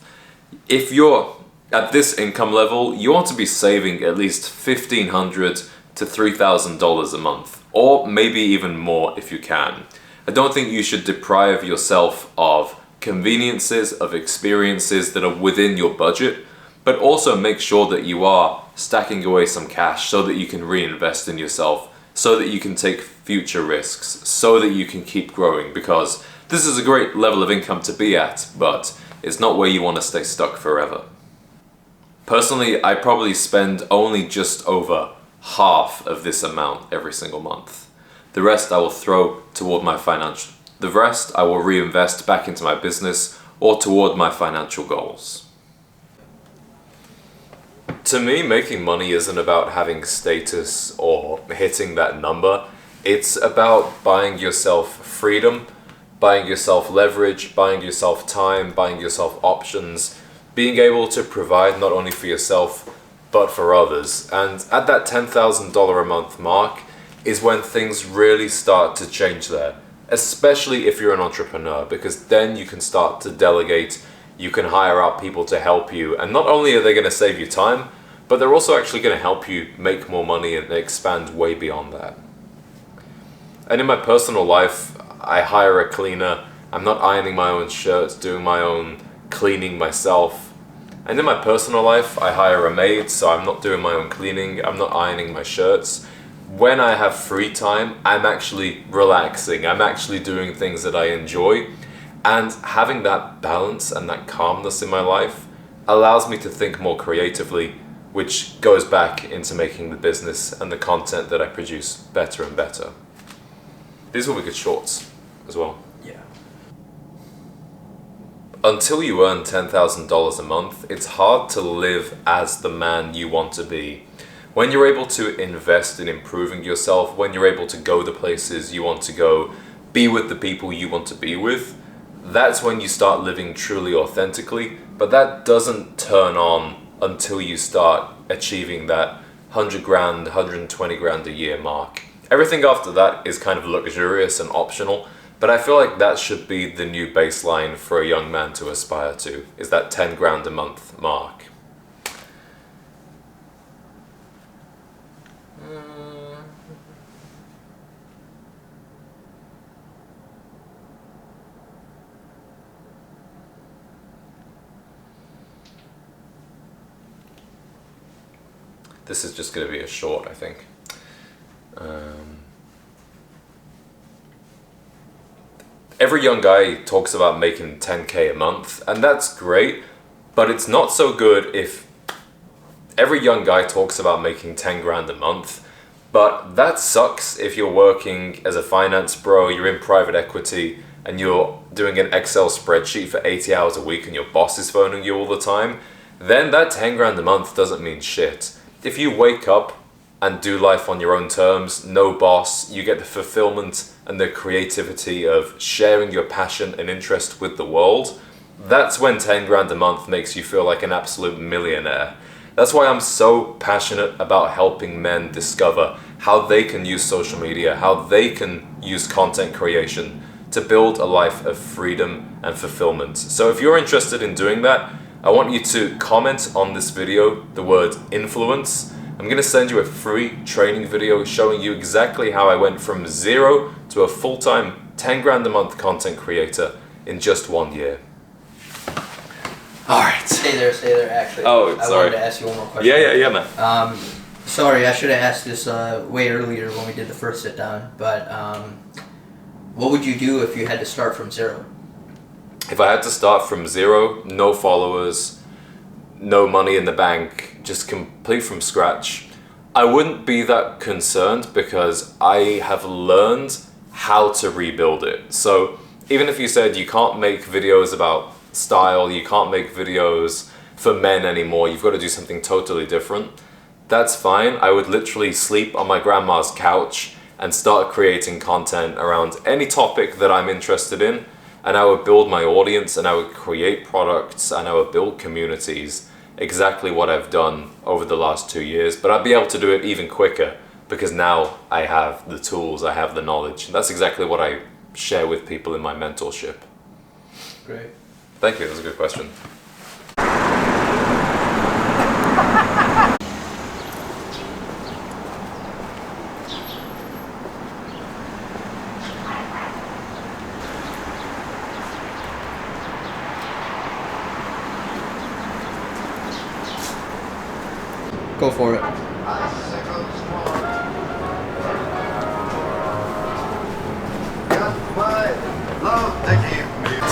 If you're at this income level, you want to be saving at least $1,500 to $3,000 a month, or maybe even more if you can. I don't think you should deprive yourself of conveniences, of experiences that are within your budget, but also make sure that you are stacking away some cash so that you can reinvest in yourself, so that you can take future risks, so that you can keep growing, because this is a great level of income to be at, but it's not where you want to stay stuck forever. Personally, I probably spend only just over half of this amount every single month. The rest I will throw toward my financial. The rest I will reinvest back into my business or toward my financial goals. To me, making money isn't about having status or hitting that number. It's about buying yourself freedom, buying yourself leverage, buying yourself time, buying yourself options, being able to provide not only for yourself, but for others. And at that $10,000 a month mark is when things really start to change there, especially if you're an entrepreneur, because then you can start to delegate, you can hire out people to help you, and not only are they going to save you time, but they're also actually going to help you make more money and expand way beyond that. And in my personal life, I hire a cleaner. I'm not ironing my own shirts, doing my own cleaning myself. And in my personal life, I hire a maid, so I'm not doing my own cleaning, I'm not ironing my shirts. when I have free time, I'm actually relaxing. I'm actually doing things that I enjoy. And having that balance and that calmness in my life allows me to think more creatively, which goes back into making the business and the content that I produce better and better. These will be good shorts as well. Yeah. Until you earn $10,000 a month, it's hard to live as the man you want to be. When you're able to invest in improving yourself, when you're able to go the places you want to go, be with the people you want to be with, that's when you start living truly authentically. But that doesn't turn on until you start achieving that 100 grand, 120 grand a year mark. Everything after that is kind of luxurious and optional, but I feel like that should be the new baseline for a young man to aspire to, is that 10 grand a month mark. This is just going to be a short, I think. Every young guy talks about making 10K a month, and that's great, but it's not so good if every young guy talks about making 10 grand a month, but that sucks if you're working as a finance bro, you're in private equity, and you're doing an Excel spreadsheet for 80 hours a week and your boss is phoning you all the time. Then that 10 grand a month doesn't mean shit. If you wake up and do life on your own terms, no boss, you get the fulfillment and the creativity of sharing your passion and interest with the world, that's when 10 grand a month makes you feel like an absolute millionaire. That's why I'm so passionate about helping men discover how they can use social media, how they can use content creation to build a life of freedom and fulfillment. So if you're interested in doing that, I want you to comment on this video the word influence. I'm going to send you a free training video showing you exactly how I went from zero to a full-time 10 grand a month content creator in just 1 year. All right. Stay there, actually. Oh, sorry. I wanted to ask you one more question. Yeah, man. Sorry, I should have asked this way earlier when we did the first sit down, but what would you do if you had to start from zero? If I had to start from zero, no followers, no money in the bank, just complete from scratch, I wouldn't be that concerned because I have learned how to rebuild it. So even if you said you can't make videos about style, you can't make videos for men anymore, you've got to do something totally different, that's fine. I would literally sleep on my grandma's couch and start creating content around any topic that I'm interested in. And I would build my audience and I would create products and I would build communities, exactly what I've done over the last 2 years. But I'd be able to do it even quicker because now I have the tools, I have the knowledge. And that's exactly what I share with people in my mentorship. Great. Thank you, that was a good question. Go for it.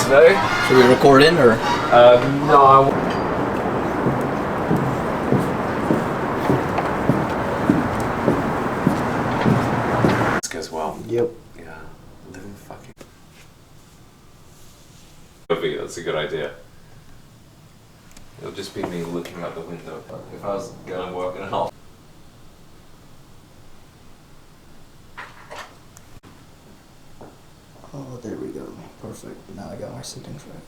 Today? Should we record in or? No. This goes well. Yep. Yeah. Living fucking. That's a good idea. It'll just be me looking out the window. If I was going to work in an office. Oh, there we go. Perfect. Now I got my settings right.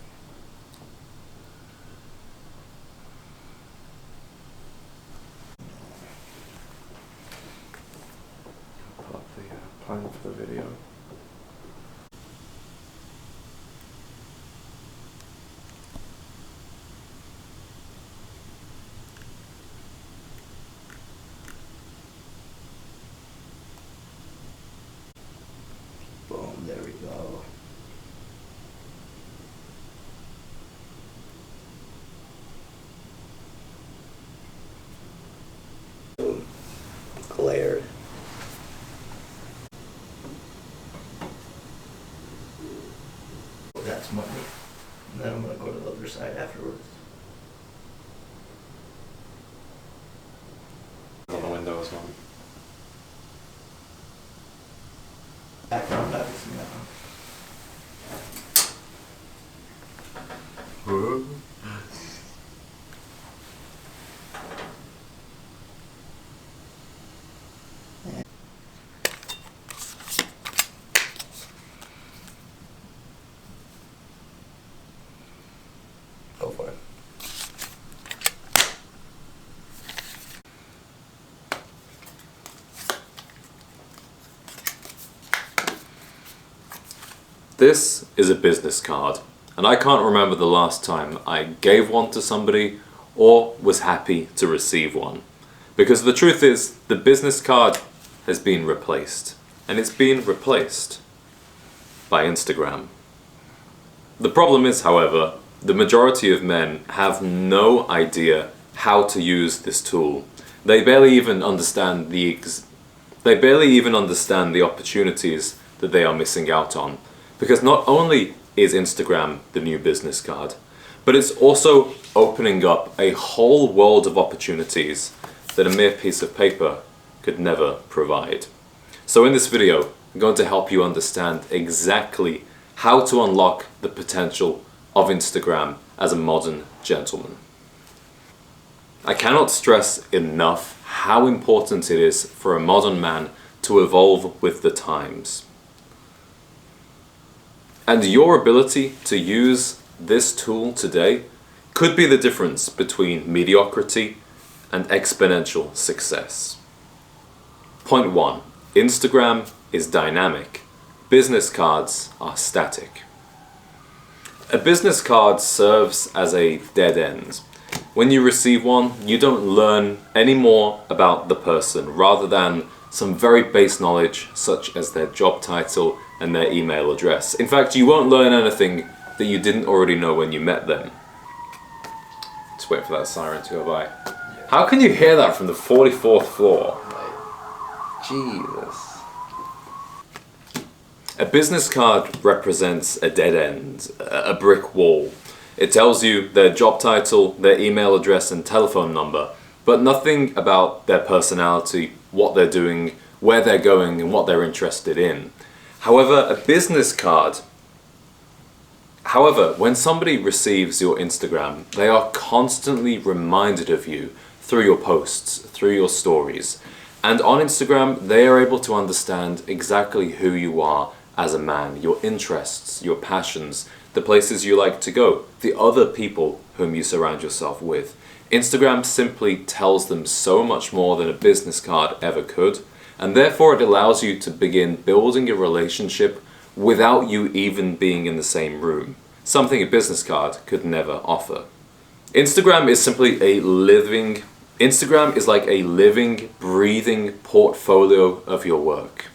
Pull up the plan for the video. Boom, there we go. Boom. Glared. goes on. Background everything now. Go for it. This is a business card, and I can't remember the last time I gave one to somebody or was happy to receive one. Because the truth is, the business card has been replaced, and it's been replaced by Instagram. The problem is, however, the majority of men have no idea how to use this tool. They barely even understand the opportunities that they are missing out on. Because not only is Instagram the new business card, but it's also opening up a whole world of opportunities that a mere piece of paper could never provide. So in this video, I'm going to help you understand exactly how to unlock the potential of Instagram as a modern gentleman. I cannot stress enough how important it is for a modern man to evolve with the times. And your ability to use this tool today could be the difference between mediocrity and exponential success. Point 1. Instagram is dynamic. Business cards are static. A business card serves as a dead end. When you receive one, you don't learn any more about the person rather than some very base knowledge such as their job title and their email address. In fact, you won't learn anything that you didn't already know when you met them. Just wait for that siren to go by. Yeah. How can you hear that from the 44th floor? Jesus. A business card represents a dead end, a brick wall. It tells you their job title, their email address and telephone number, but nothing about their personality, what they're doing, where they're going and what they're interested in. However, when somebody receives your Instagram, they are constantly reminded of you through your posts, through your stories. And on Instagram, they are able to understand exactly who you are as a man, your interests, your passions, the places you like to go, the other people whom you surround yourself with. Instagram simply tells them so much more than a business card ever could. And therefore it allows you to begin building a relationship without you even being in the same room. Something a business card could never offer. Instagram is like a living, breathing portfolio of your work.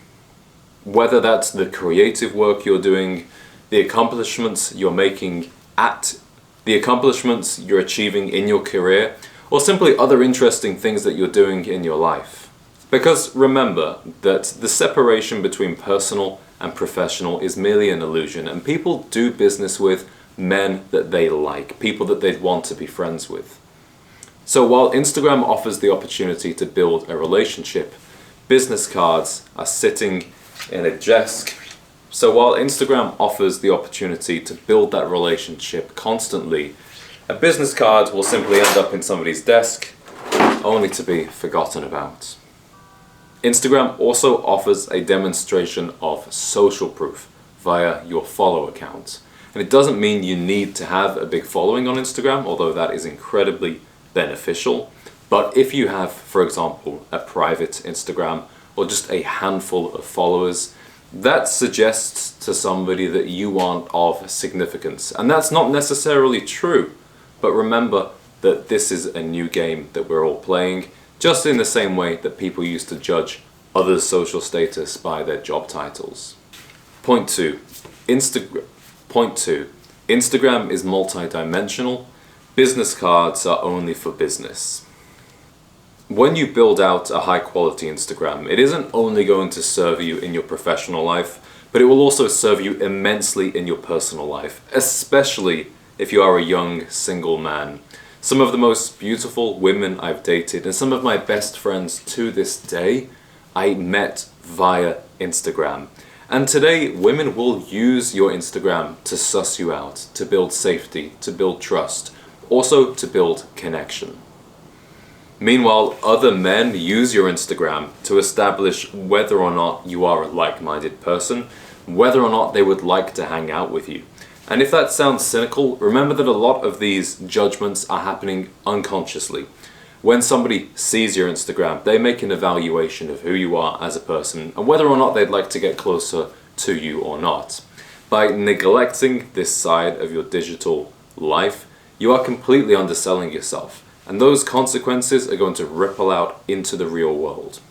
Whether that's the creative work you're doing, the accomplishments you're making the accomplishments you're achieving in your career, or simply other interesting things that you're doing in your life. Because remember that the separation between personal and professional is merely an illusion, and people do business with men that they like, people that they'd want to be friends with. So while Instagram offers the opportunity to build a relationship, business cards are sitting in a desk. So while Instagram offers the opportunity to build that relationship constantly, a business card will simply end up in somebody's desk, only to be forgotten about. Instagram also offers a demonstration of social proof via your follow account. And it doesn't mean you need to have a big following on Instagram, although that is incredibly beneficial. But if you have, for example, a private Instagram or just a handful of followers, that suggests to somebody that you aren't of significance. And that's not necessarily true. But remember that this is a new game that we're all playing, just in the same way that people used to judge others' social status by their job titles. Point 2. Instagram is multi-dimensional. Business cards are only for business. When you build out a high-quality Instagram, it isn't only going to serve you in your professional life, but it will also serve you immensely in your personal life, especially if you are a young single man. Some of the most beautiful women I've dated and some of my best friends to this day, I met via Instagram. And today, women will use your Instagram to suss you out, to build safety, to build trust, also to build connection. Meanwhile, other men use your Instagram to establish whether or not you are a like-minded person, whether or not they would like to hang out with you. And if that sounds cynical, remember that a lot of these judgments are happening unconsciously. When somebody sees your Instagram, they make an evaluation of who you are as a person and whether or not they'd like to get closer to you or not. By neglecting this side of your digital life, you are completely underselling yourself, and those consequences are going to ripple out into the real world.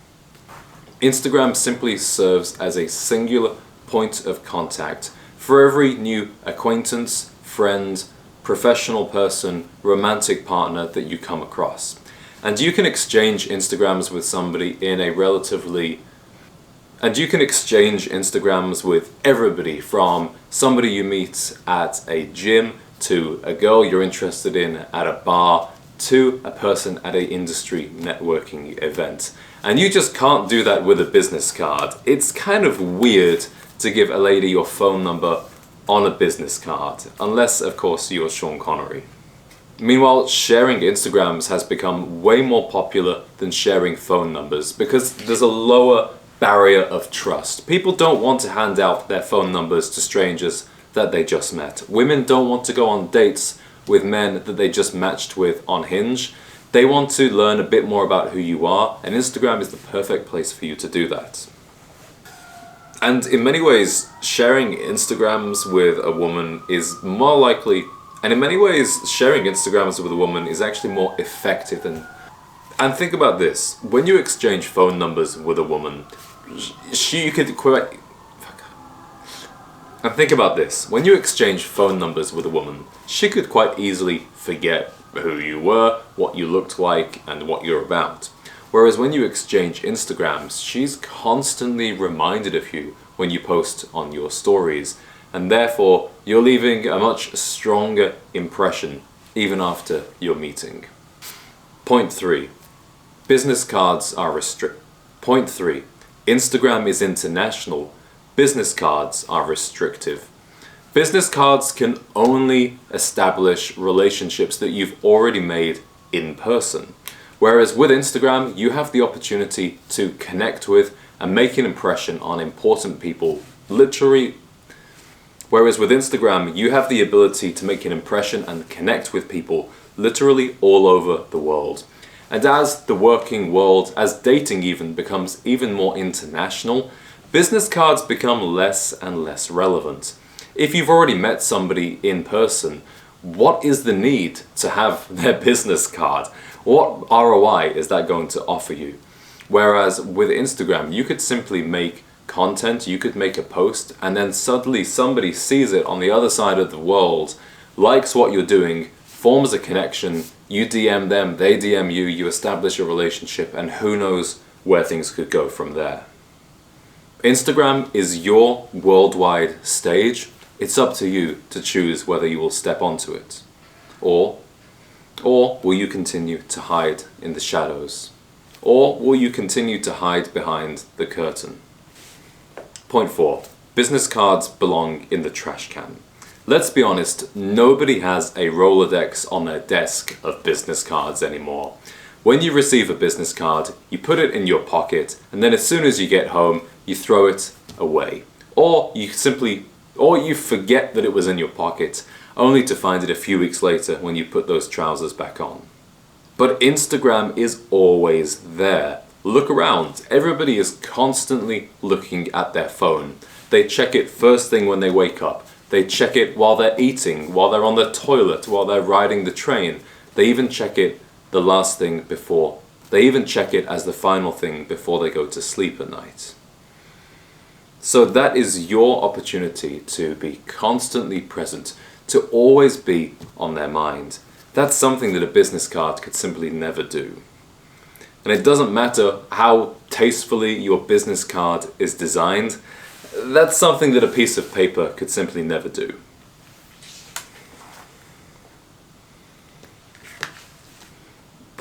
Instagram simply serves as a singular point of contact for every new acquaintance, friend, professional person, romantic partner that you come across. And you can exchange Instagrams with somebody in a relatively... And you can exchange Instagrams with everybody, from somebody you meet at a gym, to a girl you're interested in at a bar, to a person at an industry networking event. And you just can't do that with a business card. It's kind of weird to give a lady your phone number on a business card, unless of course you're Sean Connery. Meanwhile, sharing Instagrams has become way more popular than sharing phone numbers because there's a lower barrier of trust. People don't want to hand out their phone numbers to strangers that they just met. Women don't want to go on dates with men that they just matched with on Hinge. They want to learn a bit more about who you are, and Instagram is the perfect place for you to do that. And in many ways, sharing Instagrams with a woman is more likely, and in many ways, sharing Instagrams with a woman is actually more effective than... And think about this, when you exchange phone numbers with a woman, you could quite... And think about this, when you exchange phone numbers with a woman, she could quite easily forget who you were, what you looked like, and what you're about. Whereas when you exchange Instagrams, she's constantly reminded of you when you post on your stories, and therefore you're leaving a much stronger impression even after your meeting. Point 3. Business cards are Point 3. Instagram is international. Business cards are restrictive. Business cards can only establish relationships that you've already made in person. Whereas with Instagram, you have the opportunity to connect with and make an impression on important people, literally. Whereas with Instagram, you have the ability to make an impression and connect with people literally all over the world. And as the working world, as dating even, becomes even more international, business cards become less and less relevant. If you've already met somebody in person, what is the need to have their business card? What ROI is that going to offer you? Whereas with Instagram, you could simply make content, you could make a post, and then suddenly somebody sees it on the other side of the world, likes what you're doing, forms a connection, you DM them, they DM you, you establish a relationship, and who knows where things could go from there. Instagram is your worldwide stage. It's up to you to choose whether you will step onto it. Or will you continue to hide in the shadows? Or will you continue to hide behind the curtain? Point 4. Business cards belong in the trash can. Let's be honest, nobody has a Rolodex on their desk of business cards anymore. When you receive a business card, you put it in your pocket, and then as soon as you get home, you throw it away. Or you forget that it was in your pocket, only to find it a few weeks later when you put those trousers back on. But Instagram is always there. Look around. Everybody is constantly looking at their phone. They check it first thing when they wake up. They check it while they're eating, while they're on the toilet, while they're riding the train. They even check it the last thing before. They even check it as the final thing before they go to sleep at night. So that is your opportunity to be constantly present, to always be on their mind. That's something that a business card could simply never do. And it doesn't matter how tastefully your business card is designed, that's something that a piece of paper could simply never do.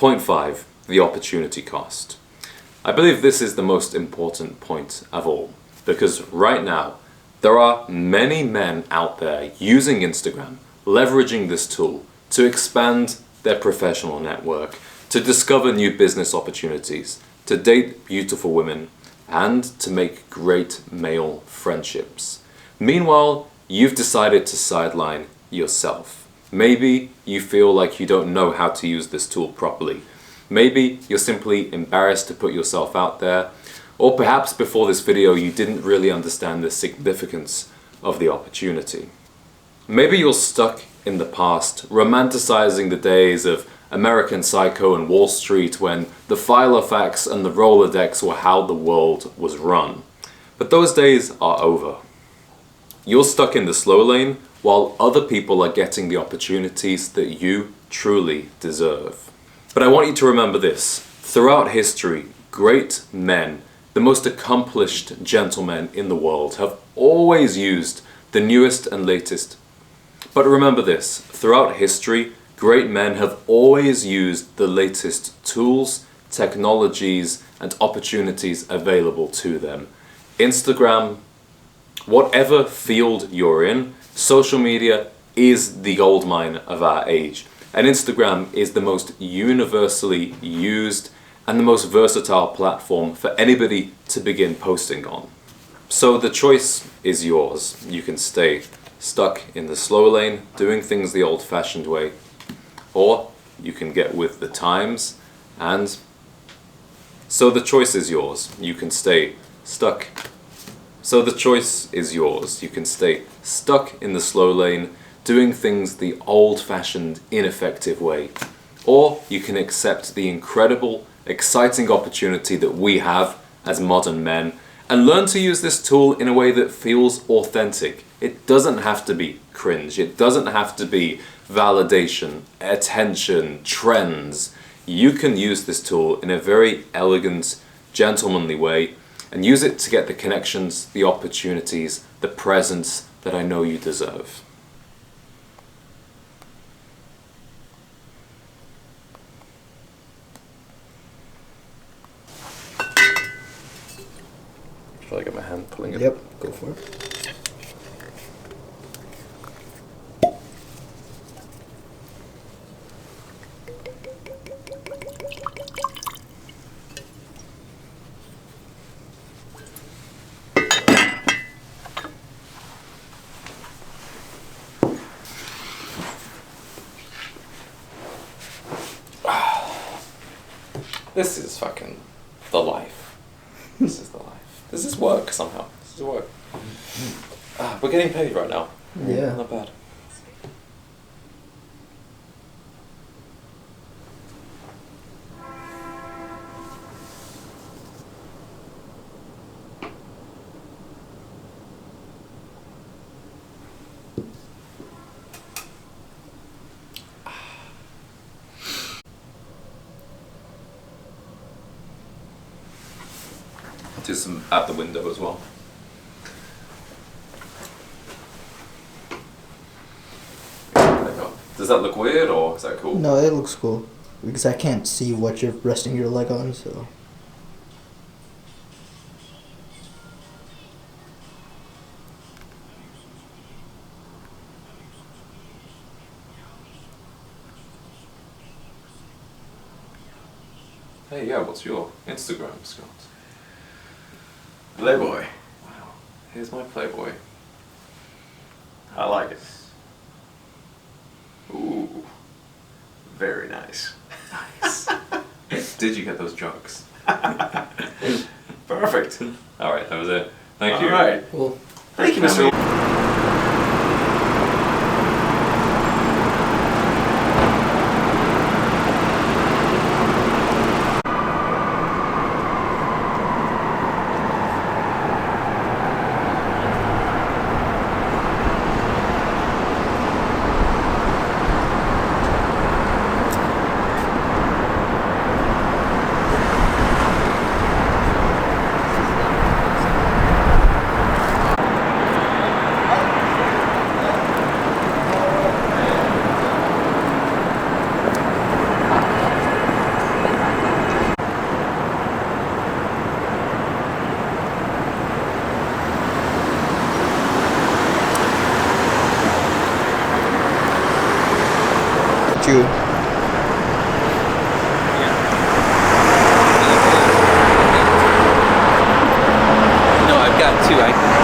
Point 5, the opportunity cost. I believe this is the most important point of all, because right now, there are many men out there using Instagram, leveraging this tool to expand their professional network, to discover new business opportunities, to date beautiful women, and to make great male friendships. Meanwhile, you've decided to sideline yourself. Maybe you feel like you don't know how to use this tool properly. Maybe you're simply embarrassed to put yourself out there, or perhaps before this video you didn't really understand the significance of the opportunity. Maybe you're stuck in the past, romanticizing the days of American Psycho and Wall Street when the Filofax and the Rolodex were how the world was run. But those days are over. You're stuck in the slow lane while other people are getting the opportunities that you truly deserve. But I want you to remember this. Throughout history, great men, the most accomplished gentlemen in the world, have always used the newest and latest. But remember this, throughout history, great men have always used the latest tools, technologies, and opportunities available to them. Instagram, whatever field you're in, social media is the goldmine of our age. And Instagram is the most universally used and the most versatile platform for anybody to begin posting on. So the choice is yours. You can stay stuck in the slow lane, doing things the old-fashioned way, or you can get with the times, and so the choice is yours. You can stay stuck. So the choice is yours. You can stay stuck in the slow lane, doing things the old-fashioned, ineffective way. Or you can accept the incredible, exciting opportunity that we have as modern men and learn to use this tool in a way that feels authentic. It doesn't have to be cringe. It doesn't have to be validation, attention, trends. You can use this tool in a very elegant, gentlemanly way and use it to get the connections, the opportunities, the presence that I know you deserve. Should I get my hand pulling it? Yep, go for it. This is fucking the life. This is the life. This is work somehow. This is work. We're getting paid right now. Yeah. Not bad. Do some at the window as well. There you go. Does that look weird or is that cool? No, it looks cool. Because I can't see what you're resting your leg on, so. Hey, yeah, what's your Instagram, Scott? Playboy. Wow. Here's my Playboy. I like it. Ooh. Very nice. Nice. Did you get those jokes? Perfect. Alright, that was it. Thank you. All right. Cool. Thank you, Mr. shoe. No, I've got two.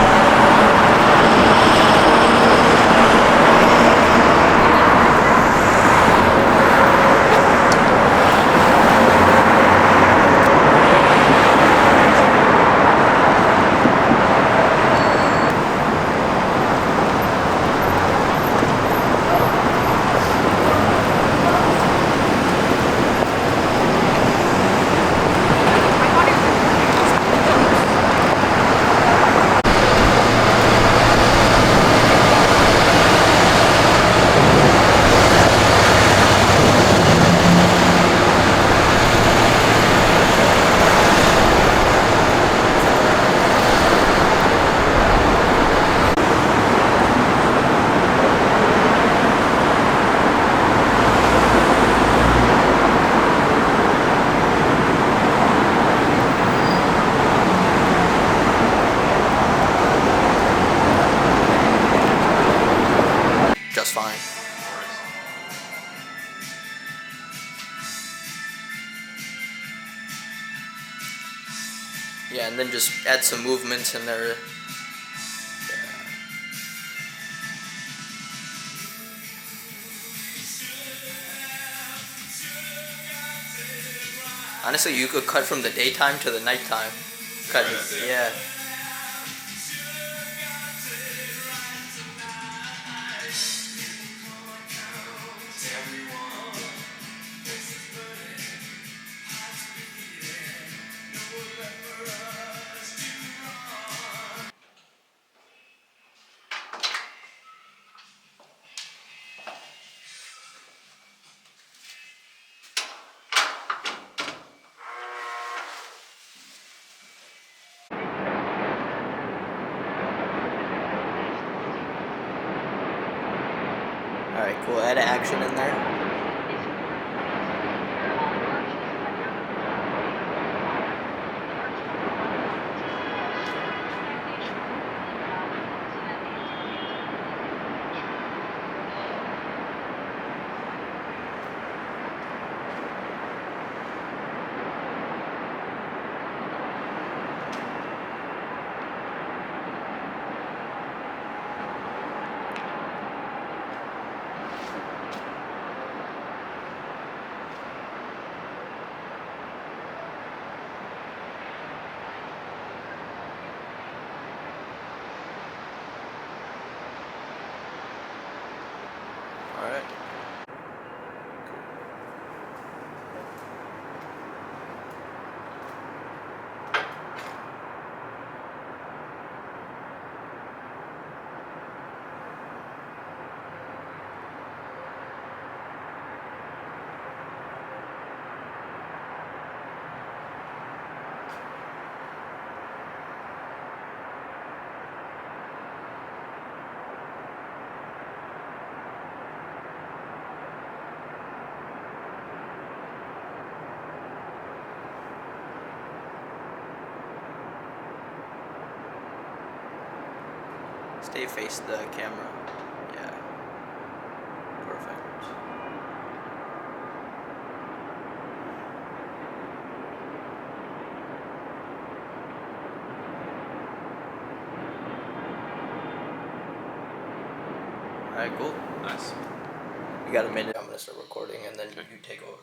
Just fine. Yeah, and then just add some movements in there. Honestly, you could cut from the daytime to the nighttime. Cut, yeah. Alright, cool. Add action in there. Alright. Stay face the camera. Yeah. Perfect. Alright, cool. Nice. You got a minute. I'm gonna start recording and then you take over.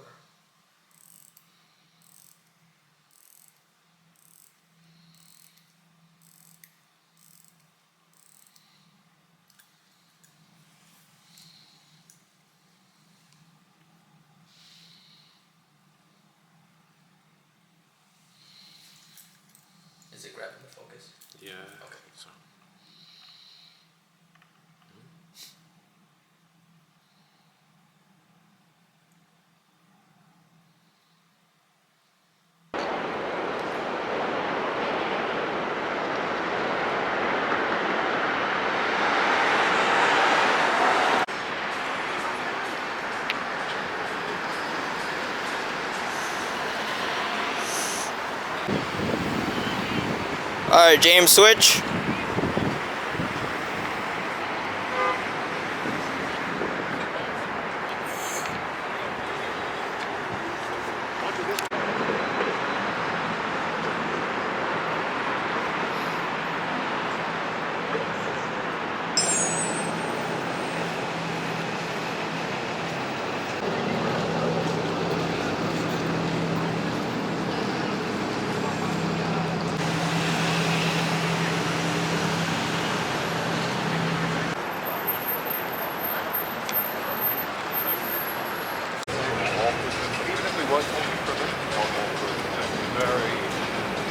Is it grabbing the focus? Yeah. Okay. So. Alright, James, switch.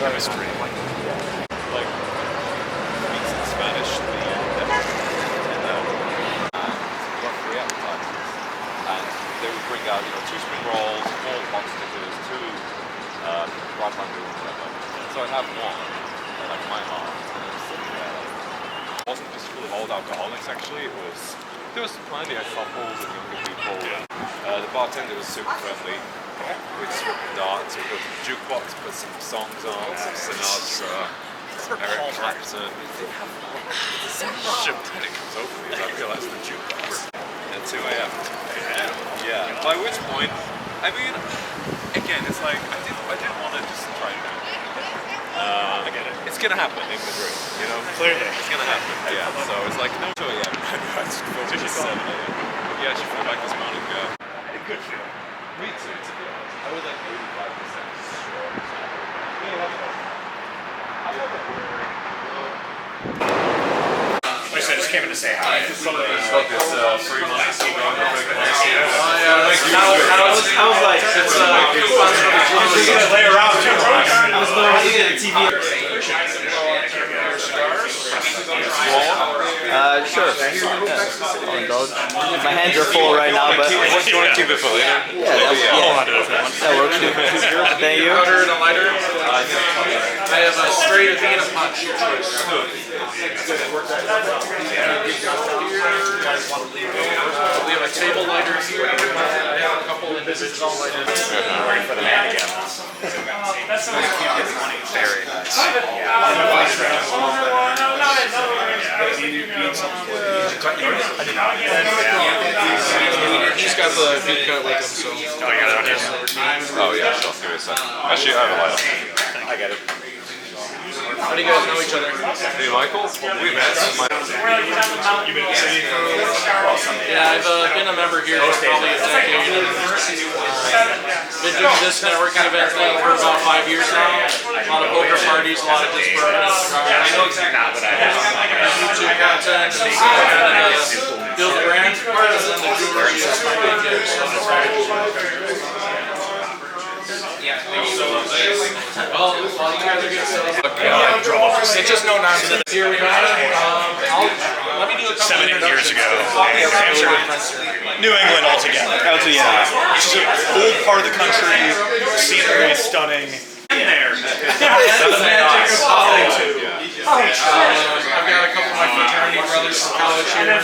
chemistry. Like, meats in Spanish, got 3 appetizers. And they would bring out, 2 spring rolls, 4 hot stickers, 2 right mango, whatever. So I'd have one, like my half, and then sitting there, like, it wasn't just full of old alcoholics actually, there was plenty of couples and younger people. The bartender was super friendly. We'd swap darts, we'd go to the jukebox, put some songs on, some Sinatra, some Eric Clapton. They have so much of when it comes over me, I realised the jukebox at 2 a.m. Yeah, by which point, I mean, again, it's like, I didn't want to just try it out. I get it. It's gonna happen in Madrid, Clearly. It's gonna happen, yeah. So it's like, no 2 a.m. I just feel like 7 a.m. Yeah, I should feel back this morning, good feel. Me too, to be honest. I was like 85% sure. Like I said, I just came in to say hi. It's 3 months ago. How's life? It's you're gonna lay around too, bro. I was literally TV. Sure. I'll indulge. My hands are full right now, but What do you want to keep it full, that works. Thank you. Powder and a lighter. I have a straight Athena punch. We have a table lighter here. I have a couple individual lighters. Ready for the man again. Very nice. He's got the deep cut with him, so. Oh, you got it on here. Oh yeah, sure. Give me a second. Actually, I have a lighter. I get it. How do you guys know each other? Me and Michael, we met. You've been in the city for Yeah, I've been a member here for probably a decade. Been doing this networking event thing for about 5 years now. A lot of poker parties, a lot of this bourbon and cigars. I know exactly what I have. YouTube content, and build the brand, and then the jewelry is my big gig. Well, you guys are good stuff. It's just no nonsense. Here we go. Let me do a couple 7 years ago. Hampshire. New England altogether. It's just an old part of the country. Scenery is stunning. In there. I've got a couple of my fraternity brothers from college here.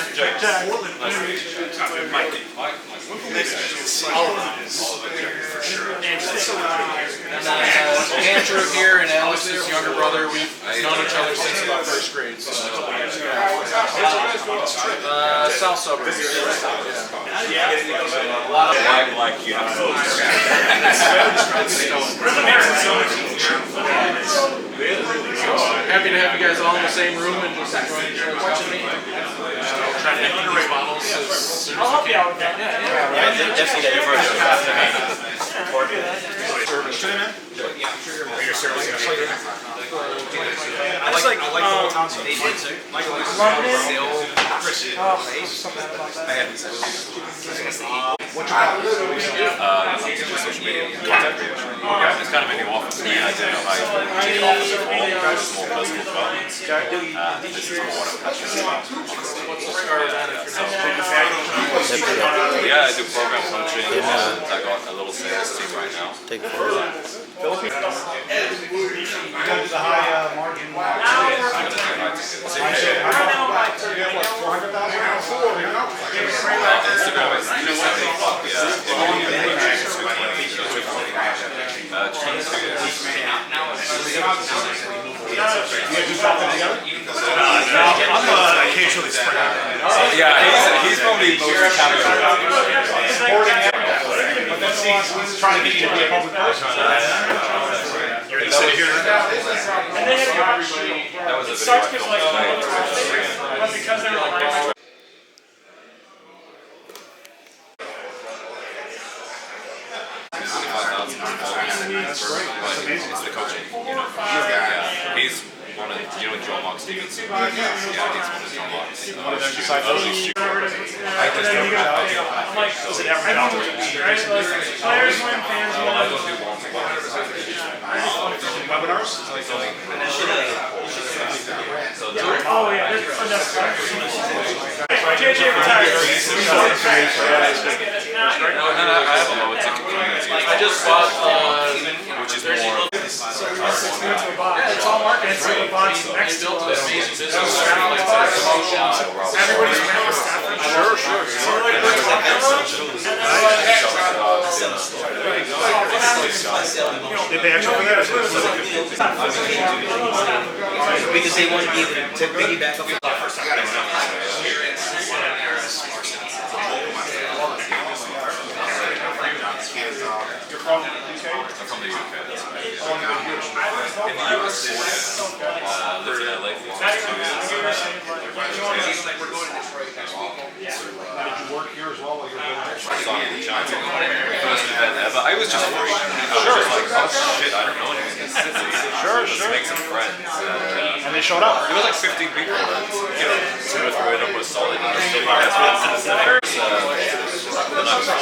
And Andrew here and Alex's younger brother, we've known each other since about first grade. So. South suburbs. A lot of like uniforms. Happy to have you guys all in the same room and just enjoying each other's company. Trying to empty these bottles as soon as we can. I like the whole town. They did too. Social media content creation. It's kind of a new office for me. I didn't know how you take an office at all. It was more personal development. This is more what I'm passionate about. Yeah, I do program coaching and I got a little sales team right now. Take it forward. Instagram is I'm occasionally spread. yeah, he's probably most accountable. But then he's trying to get you to be a public person. You're in the city here. And then it actually, it sucks because like, but because they were like, It's the coaching, Yeah, he's one of, John Mark Stevenson. Yeah, he's one of John Mark's. I'm like, was it ever right? Players win, fans win. I don't do one. webinars? Oh yeah, that's unnecessary. JJ retired. I just bought which is more. It's all marketing. It's a box next to us. amazing business. Everybody's wearing a staff. Sure. So like, and then Did they actually do that? Because they want to be able to piggyback off of You're from the UK? I'm from the UK. That's right. In the US, lived in LA for 2 years. Did you work here as well while you were doing it? First event ever. I was just free. I was just like, oh shit, I don't know anyone in this city. Let's make some friends. And they showed up. There was like 15 people, and you know, 2 or 3 of them were solid. And they're still my best friends to this day. And I'm all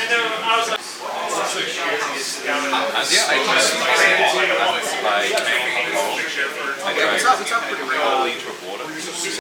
then I was like, and yeah, I just